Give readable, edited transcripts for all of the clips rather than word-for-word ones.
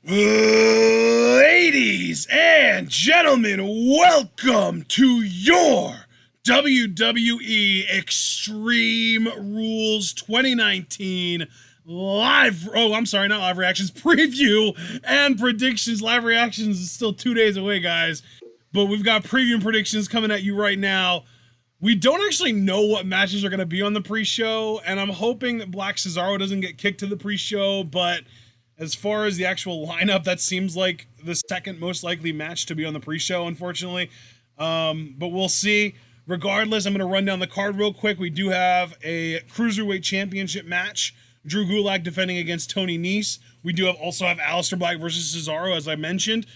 Ladies and gentlemen, welcome to your WWE Extreme Rules 2019 live, not live reactions, preview and predictions. Live reactions is still 2 days away, guys, but we've got preview and predictions coming at you right now. We don't actually know what matches are going to be on the pre-show, and I'm hoping that Black Cesaro doesn't get kicked to the pre-show, but as far as the actual lineup, that seems like the second most likely match to be on the pre-show, unfortunately. But we'll see. Regardless, I'm going to run down the card real quick. We do have a Cruiserweight Championship match. Drew Gulak defending against Tony Nese. We do also have Aleister Black versus Cesaro, as I mentioned.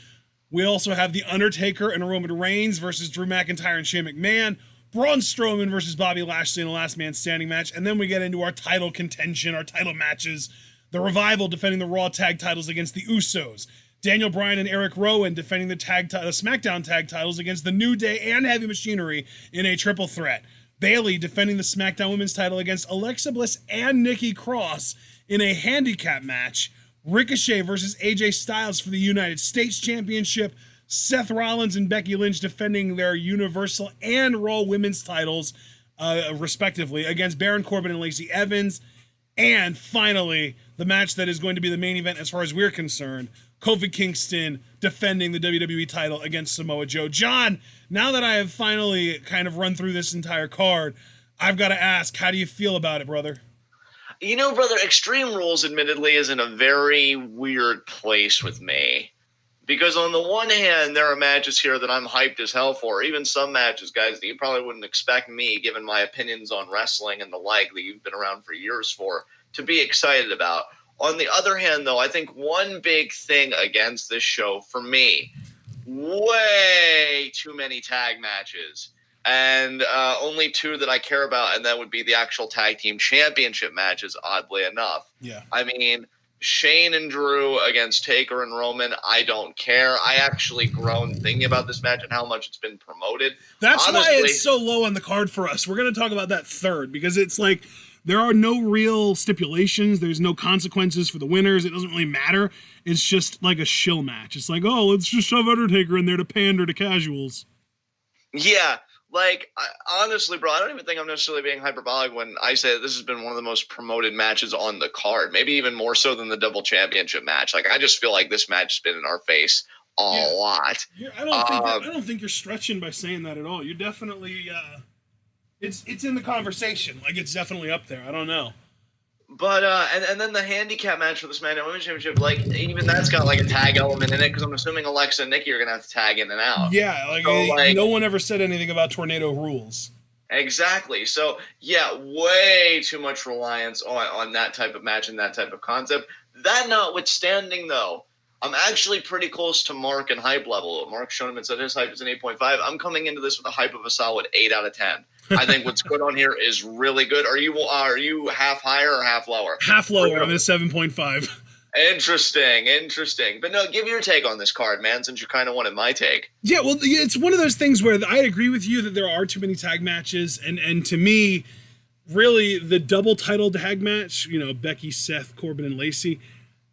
We also have The Undertaker and Roman Reigns versus Drew McIntyre and Shane McMahon. Braun Strowman versus Bobby Lashley in a last man standing match. And then we get into our title contention, our title matches. The Revival defending the Raw tag titles against the Usos. Daniel Bryan and Eric Rowan defending the Smackdown tag titles against the New Day and Heavy Machinery in a triple threat. Bayley defending the Smackdown Women's title against Alexa Bliss and Nikki Cross in a handicap match. Ricochet versus AJ Styles for the United States Championship. Seth Rollins and Becky Lynch defending their Universal and Raw Women's titles, respectively, against Baron Corbin and Lacey Evans. And finally, the match that is going to be the main event as far as we're concerned, Kofi Kingston defending the WWE title against Samoa Joe. John, now that I have finally kind of run through this entire card, I've got to ask, how do you feel about it, brother? You know, brother, Extreme Rules admittedly is in a very weird place with me. Because on the one hand, there are matches here that I'm hyped as hell for. Even some matches, guys, that you probably wouldn't expect me, given my opinions on wrestling and the like that you've been around for years for, to be excited about. On the other hand, though, I think one big thing against this show, for me, way too many tag matches. And only two that I care about, and that would be the actual tag team championship matches, oddly enough. Yeah. I mean, Shane and Drew against Taker and Roman, I don't care. I actually groan thinking about this match and how much it's been promoted. That's honestly why it's so low on the card for us. We're going to talk about that third, because it's like there are no real stipulations. There's no consequences for the winners. It doesn't really matter. It's just like a shill match. It's like, oh, let's just shove Undertaker in there to pander to casuals. Yeah. Like, honestly, bro, I don't even think I'm necessarily being hyperbolic when I say that this has been one of the most promoted matches on the card. Maybe even more so than the double championship match. Like, I just feel like this match has been in our face a lot. I don't think you're stretching by saying that at all. You're definitely, it's in the conversation. Like, it's definitely up there. I don't know. But, and then the handicap match for the Smackdown Women's Championship, like, even that's got, like, a tag element in it, because I'm assuming Alexa and Nikki are going to have to tag in and out. Yeah, like, no one ever said anything about tornado rules. Exactly. So, yeah, way too much reliance on that type of match and that type of concept. That notwithstanding, though, I'm actually pretty close to Mark and hype level. Mark Schoeneman said his hype is an 8.5. I'm coming into this with a hype of a solid 8 out of 10. I think what's good on here is really good. Are you half higher or half lower? Half lower. I'm at 7.5. Interesting. But no, give your take on this card, man, since you kind of wanted my take. Yeah, well, it's one of those things where I agree with you that there are too many tag matches. And to me, really, the double title tag match, you know, Becky, Seth, Corbin, and Lacey,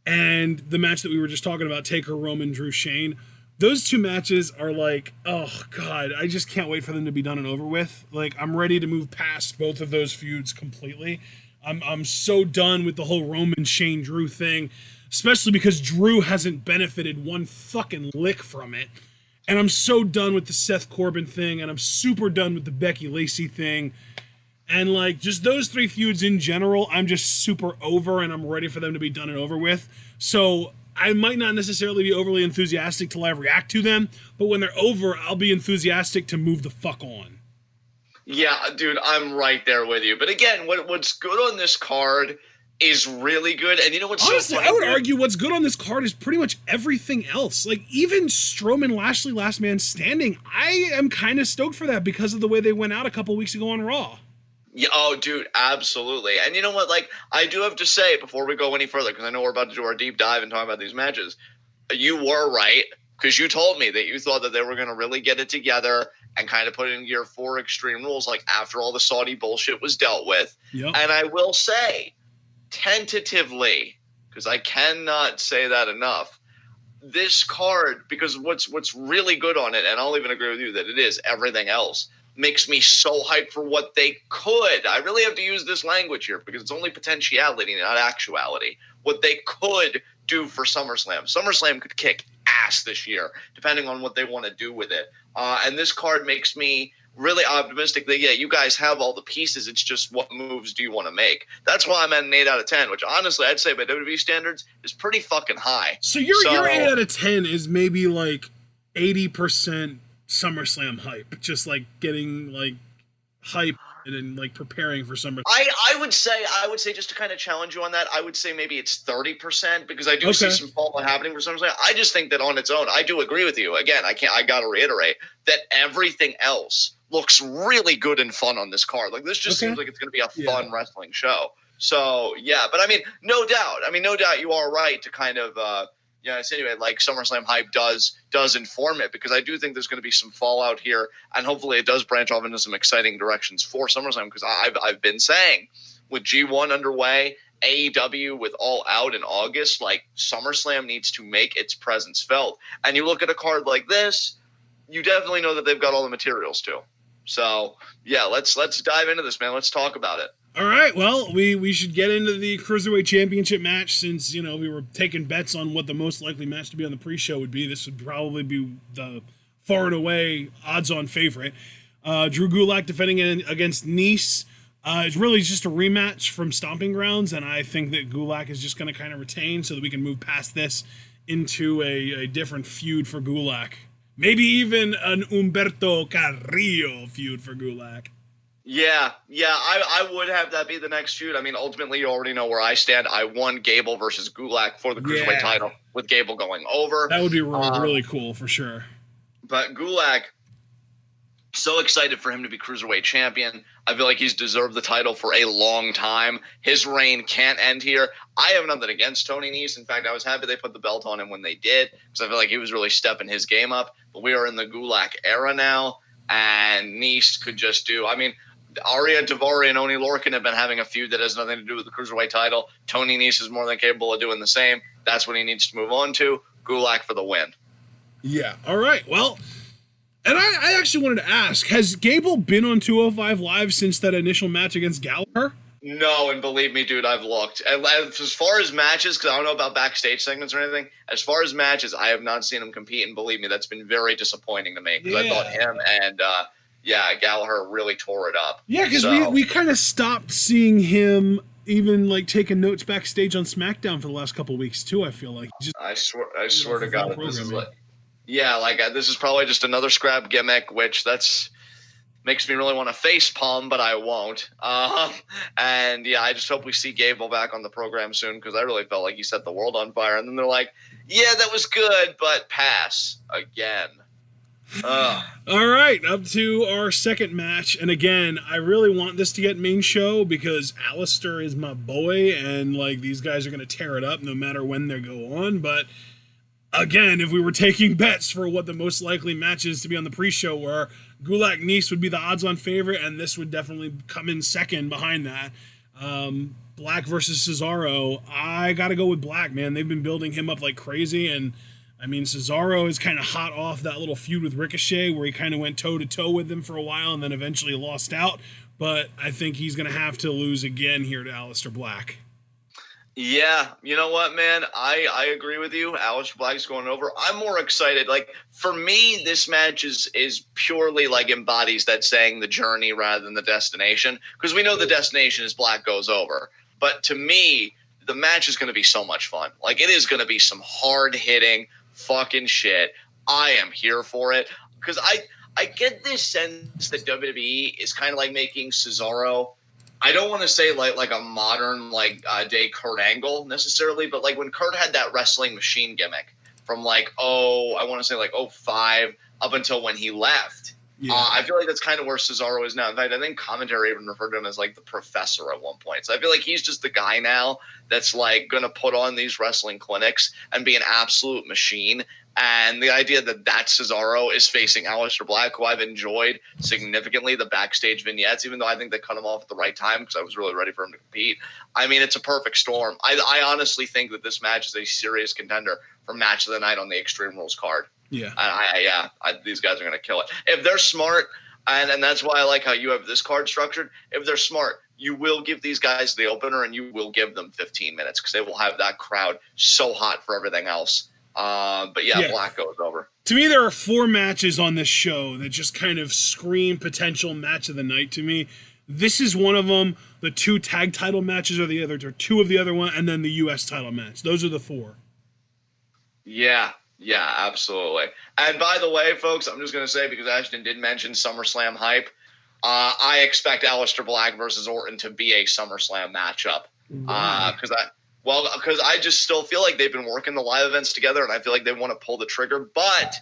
and the match that we were just talking about, Taker, Roman, Drew, Shane, those two matches are like, oh, God, I just can't wait for them to be done and over with. Like, I'm ready to move past both of those feuds completely. I'm so done with the whole Roman, Shane, Drew thing, especially because Drew hasn't benefited one fucking lick from it. And I'm so done with the Seth Corbin thing, and I'm super done with the Becky Lacey thing. And, like, just those three feuds in general, I'm just super over, and I'm ready for them to be done and over with. So I might not necessarily be overly enthusiastic to live react to them, but when they're over, I'll be enthusiastic to move the fuck on. Yeah, dude, I'm right there with you. But again, what's good on this card is really good. And you know what's honestly, so funny? I would argue what's good on this card is pretty much everything else. Like, even Strowman Lashley Last Man Standing, I am kind of stoked for that because of the way they went out a couple weeks ago on Raw. Yeah, oh, dude, absolutely. And you know what? Like, I do have to say, before we go any further, because I know we're about to do our deep dive and talk about these matches, you were right, because you told me that you thought that they were going to really get it together and kind of put it in gear for Extreme Rules, like, after all the Saudi bullshit was dealt with. Yep. And I will say, tentatively, because I cannot say that enough, this card, because what's really good on it, and I'll even agree with you that it is everything else, makes me so hyped for what they could. I really have to use this language here because it's only potentiality, not actuality. What they could do for SummerSlam. SummerSlam could kick ass this year, depending on what they want to do with it. And this card makes me really optimistic that, yeah, you guys have all the pieces. It's just what moves do you want to make? That's why I'm at an 8 out of 10, which honestly I'd say by WWE standards is pretty fucking high. So your 8 out of 10 is maybe like 80% SummerSlam hype, just like getting like hype and like preparing for Summer. I would say just to kind of challenge you on that, I would say maybe it's 30% because I do see some fallout happening for SummerSlam. I just think that on its own, I do agree with you. Again, I got to reiterate that everything else looks really good and fun on this card. Like this just seems like it's going to be a fun wrestling show. So yeah, but I mean, no doubt you are right to kind of, insinuate like SummerSlam hype does inform it, because I do think there's going to be some fallout here, and hopefully it does branch off into some exciting directions for SummerSlam, because I've been saying with G1 underway, AEW with All Out in August, like SummerSlam needs to make its presence felt. And you look at a card like this, you definitely know that they've got all the materials too. So yeah, let's dive into this, man. Let's talk about it. All right, well, we should get into the Cruiserweight Championship match since, we were taking bets on what the most likely match to be on the pre-show would be. This would probably be the far and away odds-on favorite. Drew Gulak defending against Nese. It's really just a rematch from Stomping Grounds, and I think that Gulak is just going to kind of retain so that we can move past this into a different feud for Gulak. Maybe even an Humberto Carrillo feud for Gulak. Yeah, I would have that be the next feud. I mean, ultimately, you already know where I stand. I won Gable versus Gulak for the Cruiserweight title, with Gable going over. That would be really cool, for sure. But Gulak, so excited for him to be Cruiserweight champion. I feel like he's deserved the title for a long time. His reign can't end here. I have nothing against Tony Nese. In fact, I was happy they put the belt on him when they did, because I feel like he was really stepping his game up. But we are in the Gulak era now, and Nese could just do – I mean – Arya Daivari and Oni Lorcan have been having a feud that has nothing to do with the Cruiserweight title. Tony Nese is more than capable of doing the same. That's what he needs to move on to. Gulak for the win. Yeah. All right. Well, and I actually wanted to ask, has Gable been on 205 Live since that initial match against Gallagher? No, and believe me, dude, I've looked. And as far as matches, because I don't know about backstage segments or anything, as far as matches, I have not seen him compete, and believe me, that's been very disappointing to me, because I thought him and Gallagher really tore it up. Yeah, because we kind of stopped seeing him even like taking notes backstage on SmackDown for the last couple of weeks too. I feel like I swear to God, this is this is probably just another scrap gimmick, which makes me really want to face palm, but I won't. And yeah, I just hope we see Gable back on the program soon, because I really felt like he set the world on fire. And then they're like, yeah, that was good, but pass again. All right, up to our second match, and again, I really want this to get main show because Aleister is my boy, and like these guys are gonna tear it up no matter when they go on. But again, if we were taking bets for what the most likely matches to be on the pre-show were, Gulak Nese would be the odds-on favorite, and this would definitely come in second behind that. Black versus Cesaro, I gotta go with Black, man. They've been building him up like crazy, and I mean, Cesaro is kind of hot off that little feud with Ricochet where he kind of went toe-to-toe with him for a while and then eventually lost out. But I think he's going to have to lose again here to Aleister Black. Yeah, you know what, man? I agree with you. Aleister Black's going over. I'm more excited. Like, for me, this match is purely, like, embodies that saying the journey rather than the destination. Because we know the destination is Black goes over. But to me, the match is going to be so much fun. Like, it is going to be some hard-hitting fucking shit. I am here for it, because I get this sense that WWE is kind of like making Cesaro, I don't want to say like a modern day Kurt Angle necessarily, but like when Kurt had that wrestling machine gimmick from I want to say 05 up until when he left. I feel like that's kind of where Cesaro is now. In fact, I think commentary even referred to him as like the professor at one point. So I feel like he's just the guy now that's like going to put on these wrestling clinics and be an absolute machine. And the idea that Cesaro is facing Aleister Black, who I've enjoyed significantly the backstage vignettes, even though I think they cut him off at the right time because I was really ready for him to compete. I mean, it's a perfect storm. I honestly think that this match is a serious contender for match of the night on the Extreme Rules card. Yeah. These guys are going to kill it. If they're smart, and that's why I like how you have this card structured, if they're smart, you will give these guys the opener and you will give them 15 minutes because they will have that crowd so hot for everything else. But Black goes over. To me, there are 4 matches on this show that just kind of scream potential match of the night to me. This is one of them. The 2 tag title matches are the other, or 2 of the other one, and then the U.S. title match. Those are the 4. Yeah, absolutely. And by the way, folks, I'm just going to say, because Ashton did mention SummerSlam hype, I expect Aleister Black versus Orton to be a SummerSlam matchup. Because I just still feel like they've been working the live events together, and I feel like they want to pull the trigger. But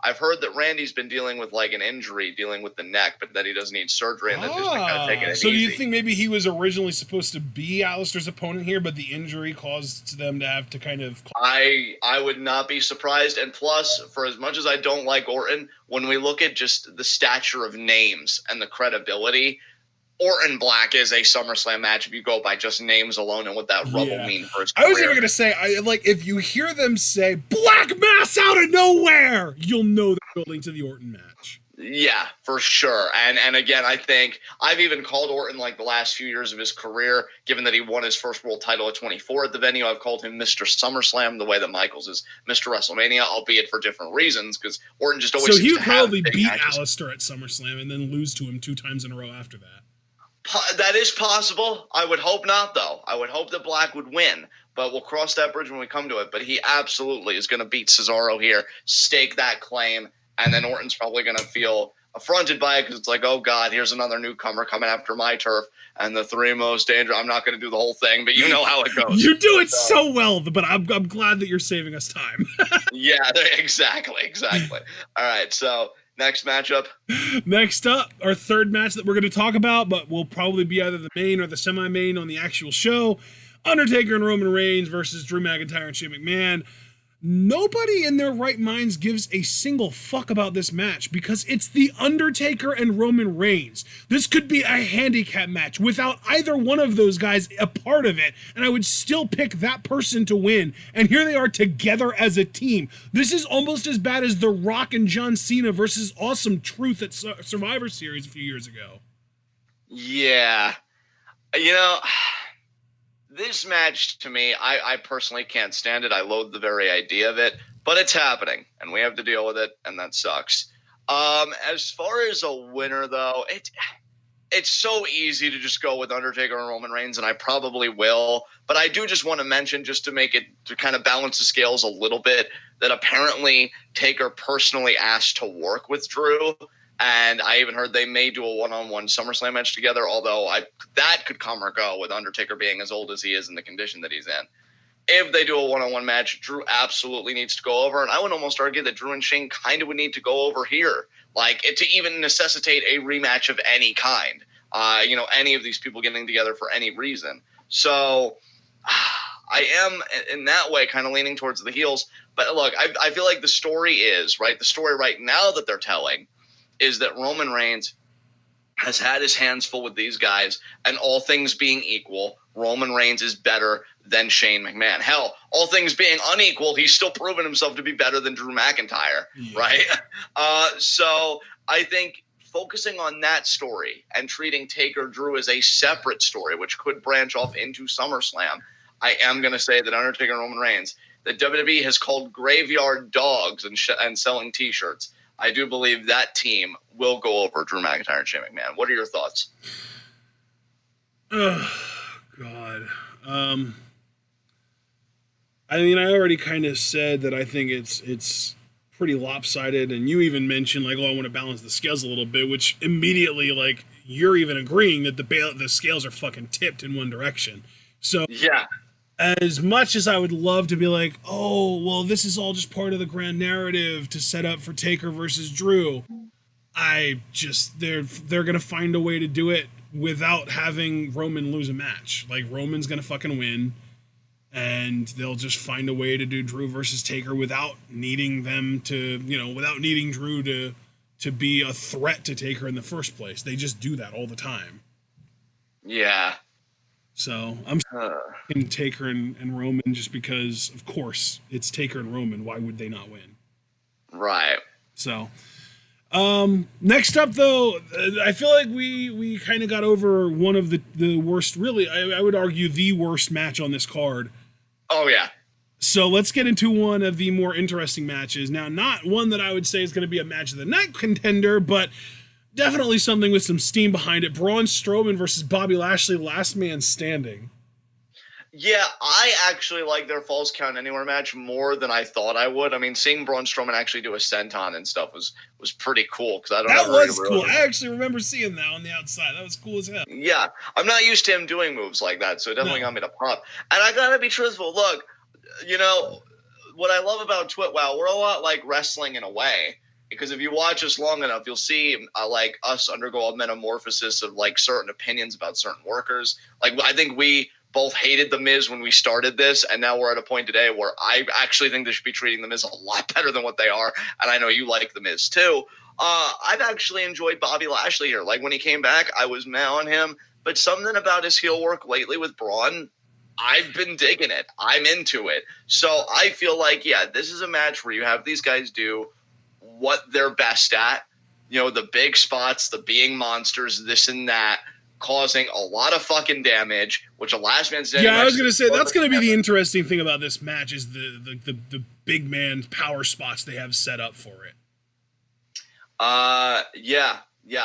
I've heard that Randy's been dealing with like an injury, dealing with the neck, but that he doesn't need surgery, and then just kind of taking it easy. So do you think maybe he was originally supposed to be Aleister's opponent here, but the injury caused them to have to kind of... I would not be surprised. And plus, for as much as I don't like Orton, when we look at just the stature of names and the credibility... Orton Black is a SummerSlam match if you go by just names alone and what that rub will mean for his career. I was even going to say, if you hear them say, Black Mass out of nowhere, you'll know they're building to the Orton match. Yeah, for sure. And again, I think I've even called Orton like the last few years of his career, given that he won his first world title at 24 at the venue. I've called him Mr. SummerSlam the way that Michaels is Mr. WrestleMania, albeit for different reasons, because Orton just always So he would probably beat matches. Aleister at SummerSlam and then lose to him 2 times in a row after that. That is possible. I would hope not, though. I would hope that Black would win, but we'll cross that bridge when we come to it. But he absolutely is going to beat Cesaro here, stake that claim, and then Orton's probably going to feel affronted by it because it's like, oh, God, here's another newcomer coming after my turf, and the 3 most dangerous. I'm not going to do the whole thing, but you know how it goes. You do it so well, but I'm glad that you're saving us time. Yeah, exactly. All right, so... Next matchup. Next up, our third match that we're going to talk about, but will probably be either the main or the semi-main on the actual show. Undertaker and Roman Reigns versus Drew McIntyre and Shane McMahon. Nobody in their right minds gives a single fuck about this match because it's the Undertaker and Roman Reigns. This could be a handicap match without either one of those guys a part of it, and I would still pick that person to win. And here they are together as a team. This is almost as bad as The Rock and John Cena versus Awesome Truth at Survivor Series a few years ago. Yeah. This match, to me, I personally can't stand it. I loathe the very idea of it, but it's happening, and we have to deal with it, and that sucks. As far as a winner, though, it's so easy to just go with Undertaker and Roman Reigns, and I probably will, but I do just want to mention, just to make it, to kind of balance the scales a little bit, that apparently Taker personally asked to work with Drew. And I even heard they may do a one-on-one SummerSlam match together, although that could come or go with Undertaker being as old as he is in the condition that he's in. If they do a one-on-one match, Drew absolutely needs to go over, and I would almost argue that Drew and Shane kind of would need to go over here, to even necessitate a rematch of any kind. Any of these people getting together for any reason. So I am, in that way, kind of leaning towards the heels. But look, I feel like the story is, right, the story right now that they're telling is that Roman Reigns has had his hands full with these guys, and all things being equal, Roman Reigns is better than Shane McMahon. Hell, all things being unequal, he's still proven himself to be better than Drew McIntyre, right? So I think focusing on that story and treating Taker Drew as a separate story, which could branch off into SummerSlam, I am going to say that Undertaker and Roman Reigns, that WWE has called graveyard dogs and selling T-shirts, I do believe that team will go over Drew McIntyre and Shane McMahon. What are your thoughts? Oh, God. I mean, I already kind of said that I think it's pretty lopsided, and you even mentioned, I want to balance the scales a little bit, which immediately, you're even agreeing that the scales are fucking tipped in one direction. So, yeah. As much as I would love to be this is all just part of the grand narrative to set up for Taker versus Drew, they're gonna find a way to do it without having Roman lose a match. Like, Roman's gonna fucking win, and they'll just find a way to do Drew versus Taker without needing them to, without needing Drew to be a threat to Taker in the first place. They just do that all the time. Yeah. So I'm in Taker and Roman just because, of course, it's Taker and Roman. Why would they not win? Right. So, next up, though, I feel like we kind of got over one of the worst, really, I would argue the worst match on this card. Oh, yeah. So let's get into one of the more interesting matches. Now, not one that I would say is going to be a match of the night contender, but definitely something with some steam behind it. Braun Strowman versus Bobby Lashley, last man standing. Yeah, I actually like their Falls Count Anywhere match more than I thought I would. I mean, seeing Braun Strowman actually do a senton and stuff was pretty cool. Because that was cool. I actually remember seeing that on the outside. That was cool as hell. Yeah, I'm not used to him doing moves like that, so it definitely got me to pop. And I gotta be truthful. Look, what I love about TwitWow, we're a lot like wrestling in a way. Because if you watch us long enough, you'll see like us undergo a metamorphosis of like certain opinions about certain workers. Like, I think we both hated The Miz when we started this, and now we're at a point today where I actually think they should be treating The Miz a lot better than what they are, and I know you like The Miz too. I've actually enjoyed Bobby Lashley here. Like, when he came back, I was mad on him, but something about his heel work lately with Braun, I've been digging it. I'm into it. So I feel like, yeah, this is a match where you have these guys do what they're best at, the big spots, the being monsters, this and that, causing a lot of fucking damage, which a last man standing. Yeah, I was gonna say that's gonna be the interesting thing about this match is the big man power spots they have set up for it. Yeah,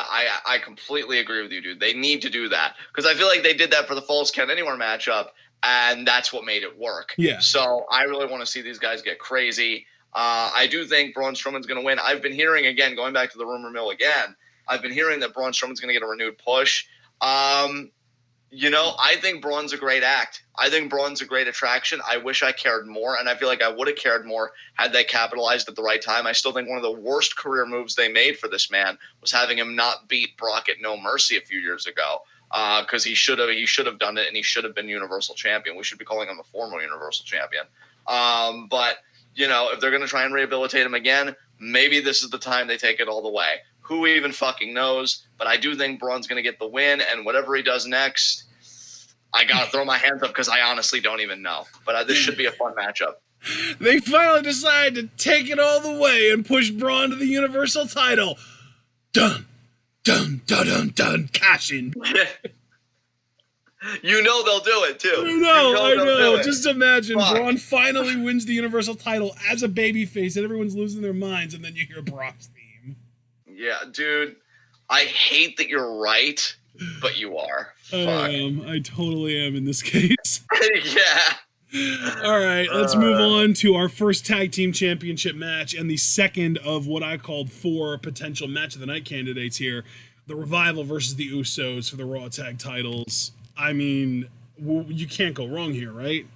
I completely agree with you, dude. They need to do that because I feel like they did that for the Falls Count Anywhere matchup, and that's what made it work. Yeah. So I really want to see these guys get crazy. I do think Braun Strowman's going to win. I've been hearing, again, going back to the rumor mill again, I've been hearing that Braun Strowman's going to get a renewed push. I think Braun's a great act. I think Braun's a great attraction. I wish I cared more, and I feel like I would have cared more had they capitalized at the right time. I still think one of the worst career moves they made for this man was having him not beat Brock at No Mercy a few years ago, because he should have done it, and he should have been Universal Champion. We should be calling him a former Universal Champion. But if they're going to try and rehabilitate him again, maybe this is the time they take it all the way. Who even fucking knows? But I do think Braun's going to get the win, and whatever he does next, I got to throw my hands up because I honestly don't even know. But this should be a fun matchup. They finally decide to take it all the way and push Braun to the Universal title. Dun, dun, dun, dun, dun, cash in. They'll do it, too. I know. Just imagine Braun finally wins the Universal title as a babyface, and everyone's losing their minds, and then you hear Brock's theme. Yeah, dude. I hate that you're right, but you are. I totally am in this case. Yeah. All right, let's move on to our first tag team championship match and the second of what I called 4 potential match of the night candidates here. The Revival versus the Usos for the Raw tag titles. I mean, you can't go wrong here, right?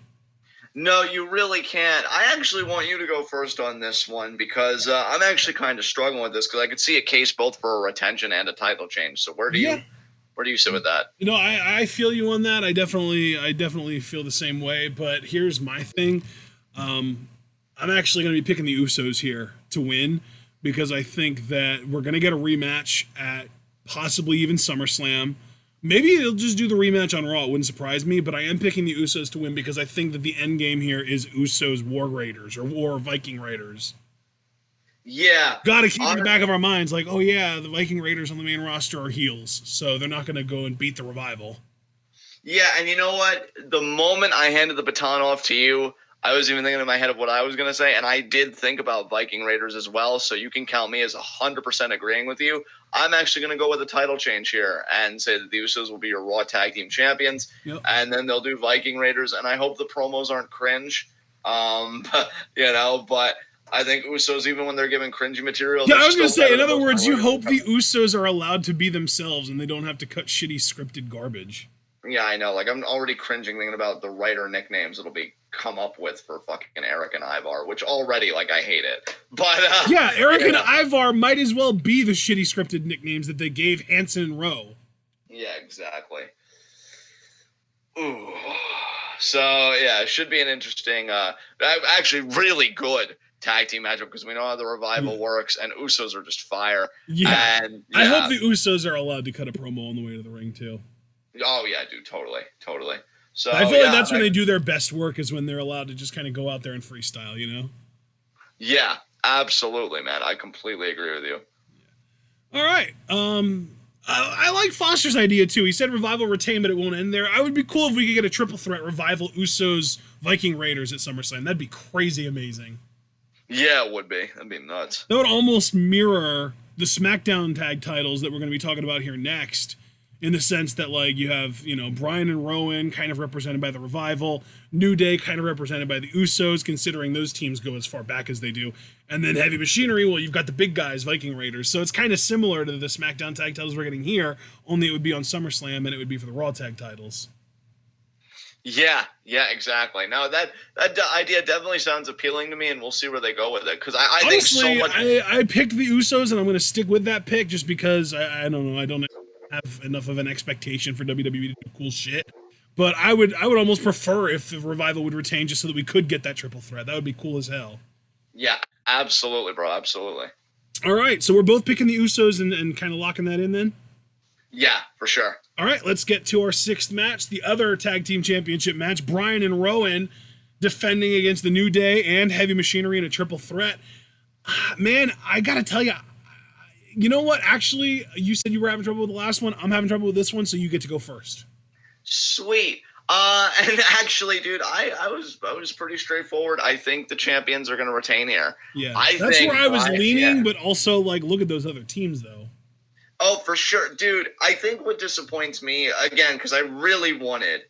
No, you really can't. I actually want you to go first on this one because I'm actually kind of struggling with this because I could see a case both for a retention and a title change. So where do you sit with that? I feel you on that. I definitely feel the same way. But here's my thing. I'm actually going to be picking the Usos here to win because I think that we're going to get a rematch at possibly even SummerSlam. Maybe they'll just do the rematch on Raw. It wouldn't surprise me, but I am picking the Usos to win because I think that the end game here is Usos War Raiders or Viking Raiders. Yeah. Got to keep in the back of our minds, like, oh yeah, the Viking Raiders on the main roster are heels, so they're not going to go and beat the Revival. Yeah, and you know what? The moment I handed the baton off to you, I was even thinking in my head of what I was going to say, and I did think about Viking Raiders as well, so you can count me as 100% agreeing with you. I'm actually going to go with a title change here and say that the Usos will be your Raw Tag Team Champions, and then they'll do Viking Raiders, and I hope the promos aren't cringe, but I think Usos, even when they're giving cringy material... Yeah, I was going to say, in other words, you hope the Usos are allowed to be themselves and they don't have to cut shitty scripted garbage. Yeah, I know. Like, I'm already cringing thinking about the writer nicknames. It'll be come up with for fucking Eric and Ivar, which already, like, I hate it. But, yeah, Eric and Ivar might as well be the shitty scripted nicknames that they gave Hanson and Rowe. Yeah, exactly. Ooh. So, yeah, it should be an interesting, actually really good tag team matchup, because we know how the Revival works, and Usos are just fire. Yeah. And, I hope the Usos are allowed to cut a promo on the way to the ring, too. Oh, yeah, dude, totally. So I feel like that's when they do their best work, is when they're allowed to just kind of go out there and freestyle, you know? Yeah, absolutely, man. I completely agree with you. All right. I like Foster's idea, too. He said Revival retain, but it won't end there. I would be cool if we could get a triple threat Revival, Usos, Viking Raiders at SummerSlam. That'd be crazy amazing. Yeah, it would be. That'd be nuts. That would almost mirror the SmackDown tag titles that we're going to be talking about here next, in the sense that, like, you have, you know, Bryan and Rowan kind of represented by the Revival, New Day kind of represented by the Usos, considering those teams go as far back as they do, and then Heavy Machinery, well, you've got the big guys, Viking Raiders, so it's kind of similar to the SmackDown tag titles we're getting here, only it would be on SummerSlam, and it would be for the Raw tag titles. Yeah, exactly. No, that idea definitely sounds appealing to me, and we'll see where they go with it. Because I honestly, think so much. I picked the Usos, and I'm going to stick with that pick just because I don't know. I don't have enough of an expectation for WWE to do cool shit. But I would almost prefer if the Revival would retain, just so that we could get that triple threat. That would be cool as hell. Yeah, absolutely, bro. Absolutely. All right, so we're both picking the Usos and kind of locking that in then? Yeah, for sure. All right, let's get to our sixth match, the other tag team championship match. Bryan and Rowan defending against the New Day and Heavy Machinery in a triple threat. Man, I got to tell you, you know what? Actually, you said you were having trouble with the last one. I'm having trouble with this one, so you get to go first. Sweet. And actually, dude, I was pretty straightforward. I think the champions are going to retain here. Yeah, that's where I was leaning, but also, like, look at those other teams, though. Oh, for sure. Dude, I think what disappoints me, again, because I really wanted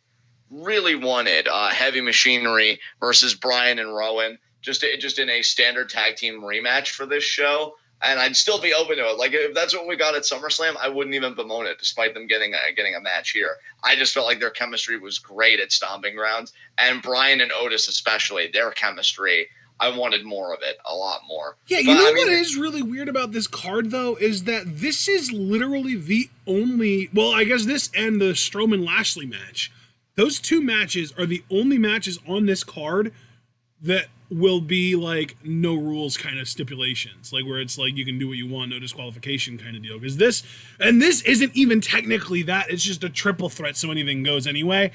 Heavy Machinery versus Bryan and Rowan, just in a standard tag team rematch for this show, and I'd still be open to it. Like, if that's what we got at SummerSlam, I wouldn't even bemoan it, despite them getting a match here. I just felt like their chemistry was great at Stomping Grounds, and Bryan and Otis especially, their chemistry, I wanted more of it, a lot more. Yeah, you know what is really weird about this card, though, is that this is literally the only... Well, I guess this and the Strowman-Lashley match. Those two matches are the only matches on this card that will be, like, no rules kind of stipulations. Like, where it's like, you can do what you want, no disqualification kind of deal. Because this isn't even technically that. It's just a triple threat, so anything goes anyway.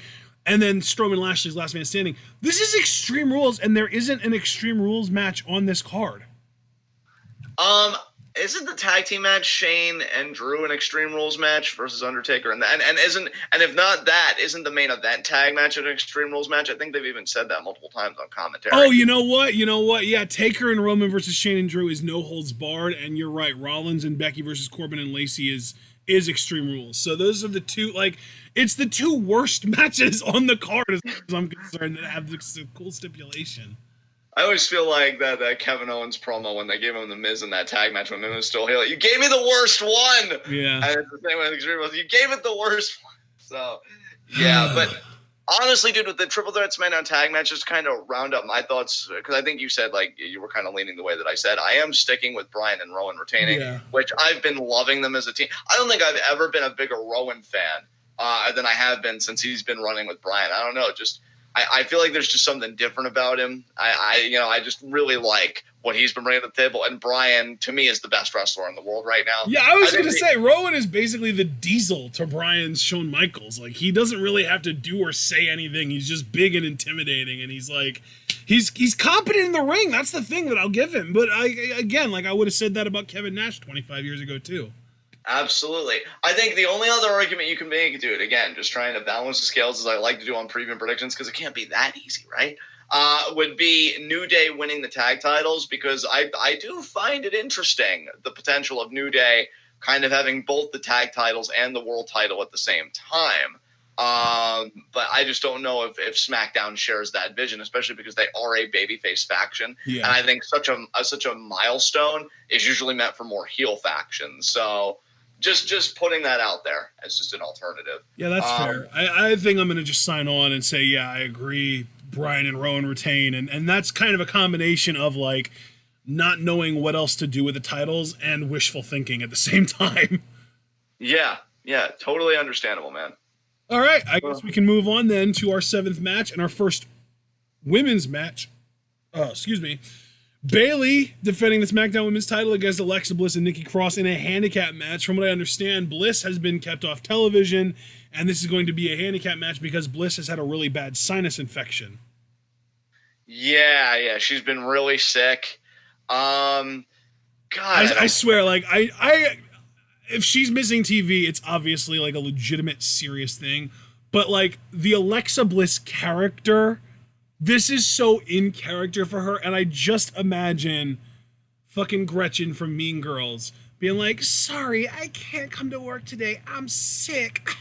And then Strowman Lashley's last man standing. This is Extreme Rules, and there isn't an Extreme Rules match on this card. Isn't the tag team match Shane and Drew an Extreme Rules match versus Undertaker? And if not that, isn't the main event tag match an Extreme Rules match? I think they've even said that multiple times on commentary. Oh, you know what? Yeah, Taker and Roman versus Shane and Drew is no holds barred, and you're right. Rollins and Becky versus Corbin and Lacey is Extreme Rules. So those are the two, like, it's the two worst matches on the card as far as I'm concerned that have this cool stipulation. I always feel like that Kevin Owens promo when they gave him the Miz in that tag match when Miz was still heel. You gave me the worst one. Yeah. And it's the same with Extreme Rules. You gave it the worst one. So, yeah. But honestly, dude, with the Triple Threat SmackDown tag match, just kind of round up my thoughts, because I think you said, like, you were kind of leaning the way that I said. I am sticking with Bryan and Rowan retaining, which I've been loving them as a team. I don't think I've ever been a bigger Rowan fan than I have been since he's been running with Bryan. I don't know, just... I feel like there's just something different about him. I just really like what he's been bringing to the table. And Bryan, to me, is the best wrestler in the world right now. Yeah, I was going to say, Rowan is basically the Diesel to Bryan's Shawn Michaels. Like, he doesn't really have to do or say anything. He's just big and intimidating. And he's like, he's competent in the ring. That's the thing that I'll give him. But I would have said that about Kevin Nash 25 years ago, too. Absolutely. I think the only other argument you can make, dude, again, just trying to balance the scales as I like to do on preview predictions, because it can't be that easy, right? Would be New Day winning the tag titles, because I do find it interesting, the potential of New Day kind of having both the tag titles and the world title at the same time. But I just don't know if SmackDown shares that vision, especially because they are a babyface faction. Yeah. And I think such a milestone is usually meant for more heel factions. So... Just putting that out there as just an alternative. Yeah, that's fair. I think I'm going to just sign on and say, yeah, I agree. Bryan and Rowan retain, and that's kind of a combination of like not knowing what else to do with the titles and wishful thinking at the same time. Yeah, totally understandable, man. All right, I guess we can move on then to our 7th match and our first women's match. Excuse me. Bayley defending the SmackDown Women's title against Alexa Bliss and Nikki Cross in a handicap match. From what I understand, Bliss has been kept off television, and this is going to be a handicap match because Bliss has had a really bad sinus infection. Yeah, she's been really sick. God, I swear, like I if she's missing TV, it's obviously like a legitimate, serious thing. But like the Alexa Bliss character, this is so in character for her, and I just imagine fucking Gretchen from Mean Girls being like, "Sorry, I can't come to work today. I'm sick."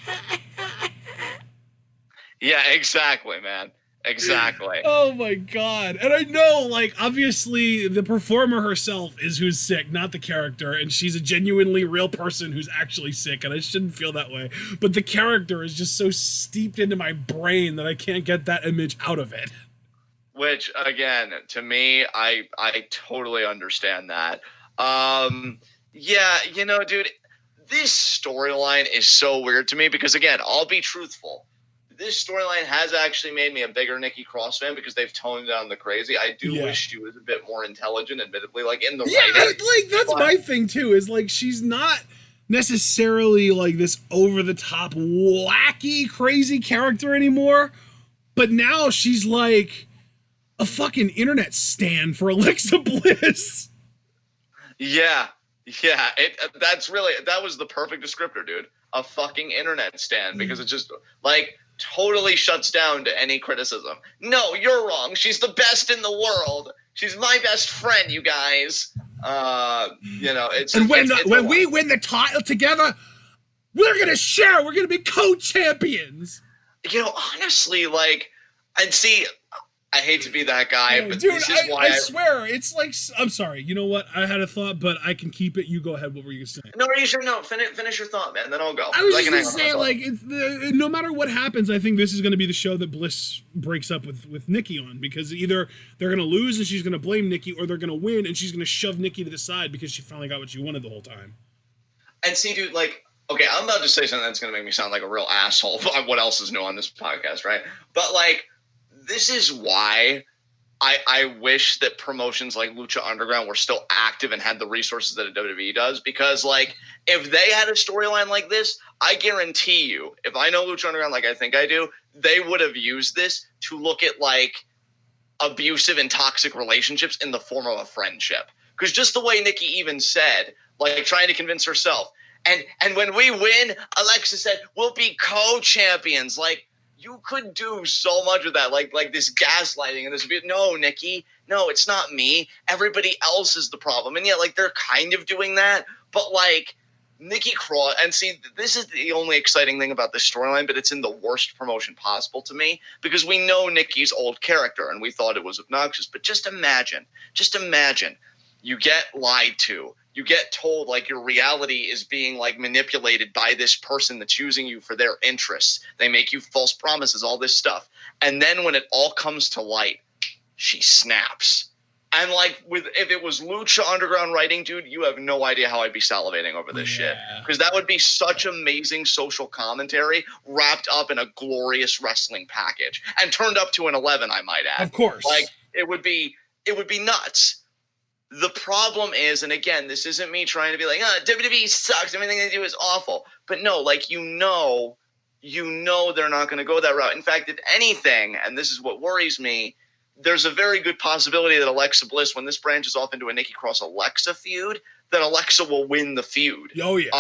Yeah, exactly, man. Exactly. Oh my god. And I know, like, obviously the performer herself is who's sick, not the character, and she's a genuinely real person who's actually sick, and I shouldn't feel that way. But the character is just so steeped into my brain that I can't get that image out of it. Which, again, to me, I totally understand that. Yeah, dude, this storyline is so weird to me because, again, I'll be truthful. This storyline has actually made me a bigger Nikki Cross fan because they've toned down the crazy. I do wish she was a bit more intelligent, admittedly, like in the writing. Like that's my thing too. Is like she's not necessarily like this over the top, wacky, crazy character anymore, but now she's like a fucking internet stan for Alexa Bliss. Yeah. That was the perfect descriptor, dude. A fucking internet stan, because it's just like totally shuts down to any criticism. No, you're wrong. She's the best in the world. She's my best friend, you guys. When we win the title together, we're gonna share. We're gonna be co-champions. Honestly, like, and see, I hate to be that guy, but dude, this is why I swear, it's like, I'm sorry. You know what? I had a thought, but I can keep it. You go ahead. What were you going to say? No, are you sure? No, finish your thought, man. Then I'll go. I was just going to say, like, no matter what happens, I think this is going to be the show that Bliss breaks up with Nikki on, because either they're going to lose and she's going to blame Nikki, or they're going to win and she's going to shove Nikki to the side because she finally got what she wanted the whole time. And see, dude, like, okay, I'm about to say something that's going to make me sound like a real asshole. What else is new on this podcast, right? But, like, this is why I wish that promotions like Lucha Underground were still active and had the resources that a WWE does, because, like, if they had a storyline like this, I guarantee you, if I know Lucha Underground like I think I do, they would have used this to look at, like, abusive and toxic relationships in the form of a friendship. Because just the way Nikki even said, like, trying to convince herself, and when we win, Alexa said, we'll be co-champions. Like, you could do so much with that, like this gaslighting and this. No, Nikki, no, it's not me. Everybody else is the problem, and yet, like, they're kind of doing that. But, like, Nikki Cross, and see, this is the only exciting thing about this storyline, but it's in the worst promotion possible to me, because we know Nikki's old character, and we thought it was obnoxious. But just imagine, you get lied to. You get told, like, your reality is being, like, manipulated by this person that's using you for their interests. They make you false promises, all this stuff. And then when it all comes to light, she snaps. And, like, if it was Lucha Underground writing, dude, you have no idea how I'd be salivating over this shit. Because that would be such amazing social commentary wrapped up in a glorious wrestling package. And turned up to an 11, I might add. Of course. Like, it would be nuts. The problem is, and again, this isn't me trying to be like, WWE sucks, everything they do is awful. But no, like, you know they're not going to go that route. In fact, if anything, and this is what worries me, there's a very good possibility that Alexa Bliss, when this branches off into a Nikki Cross-Alexa feud, that Alexa will win the feud. Oh, yeah.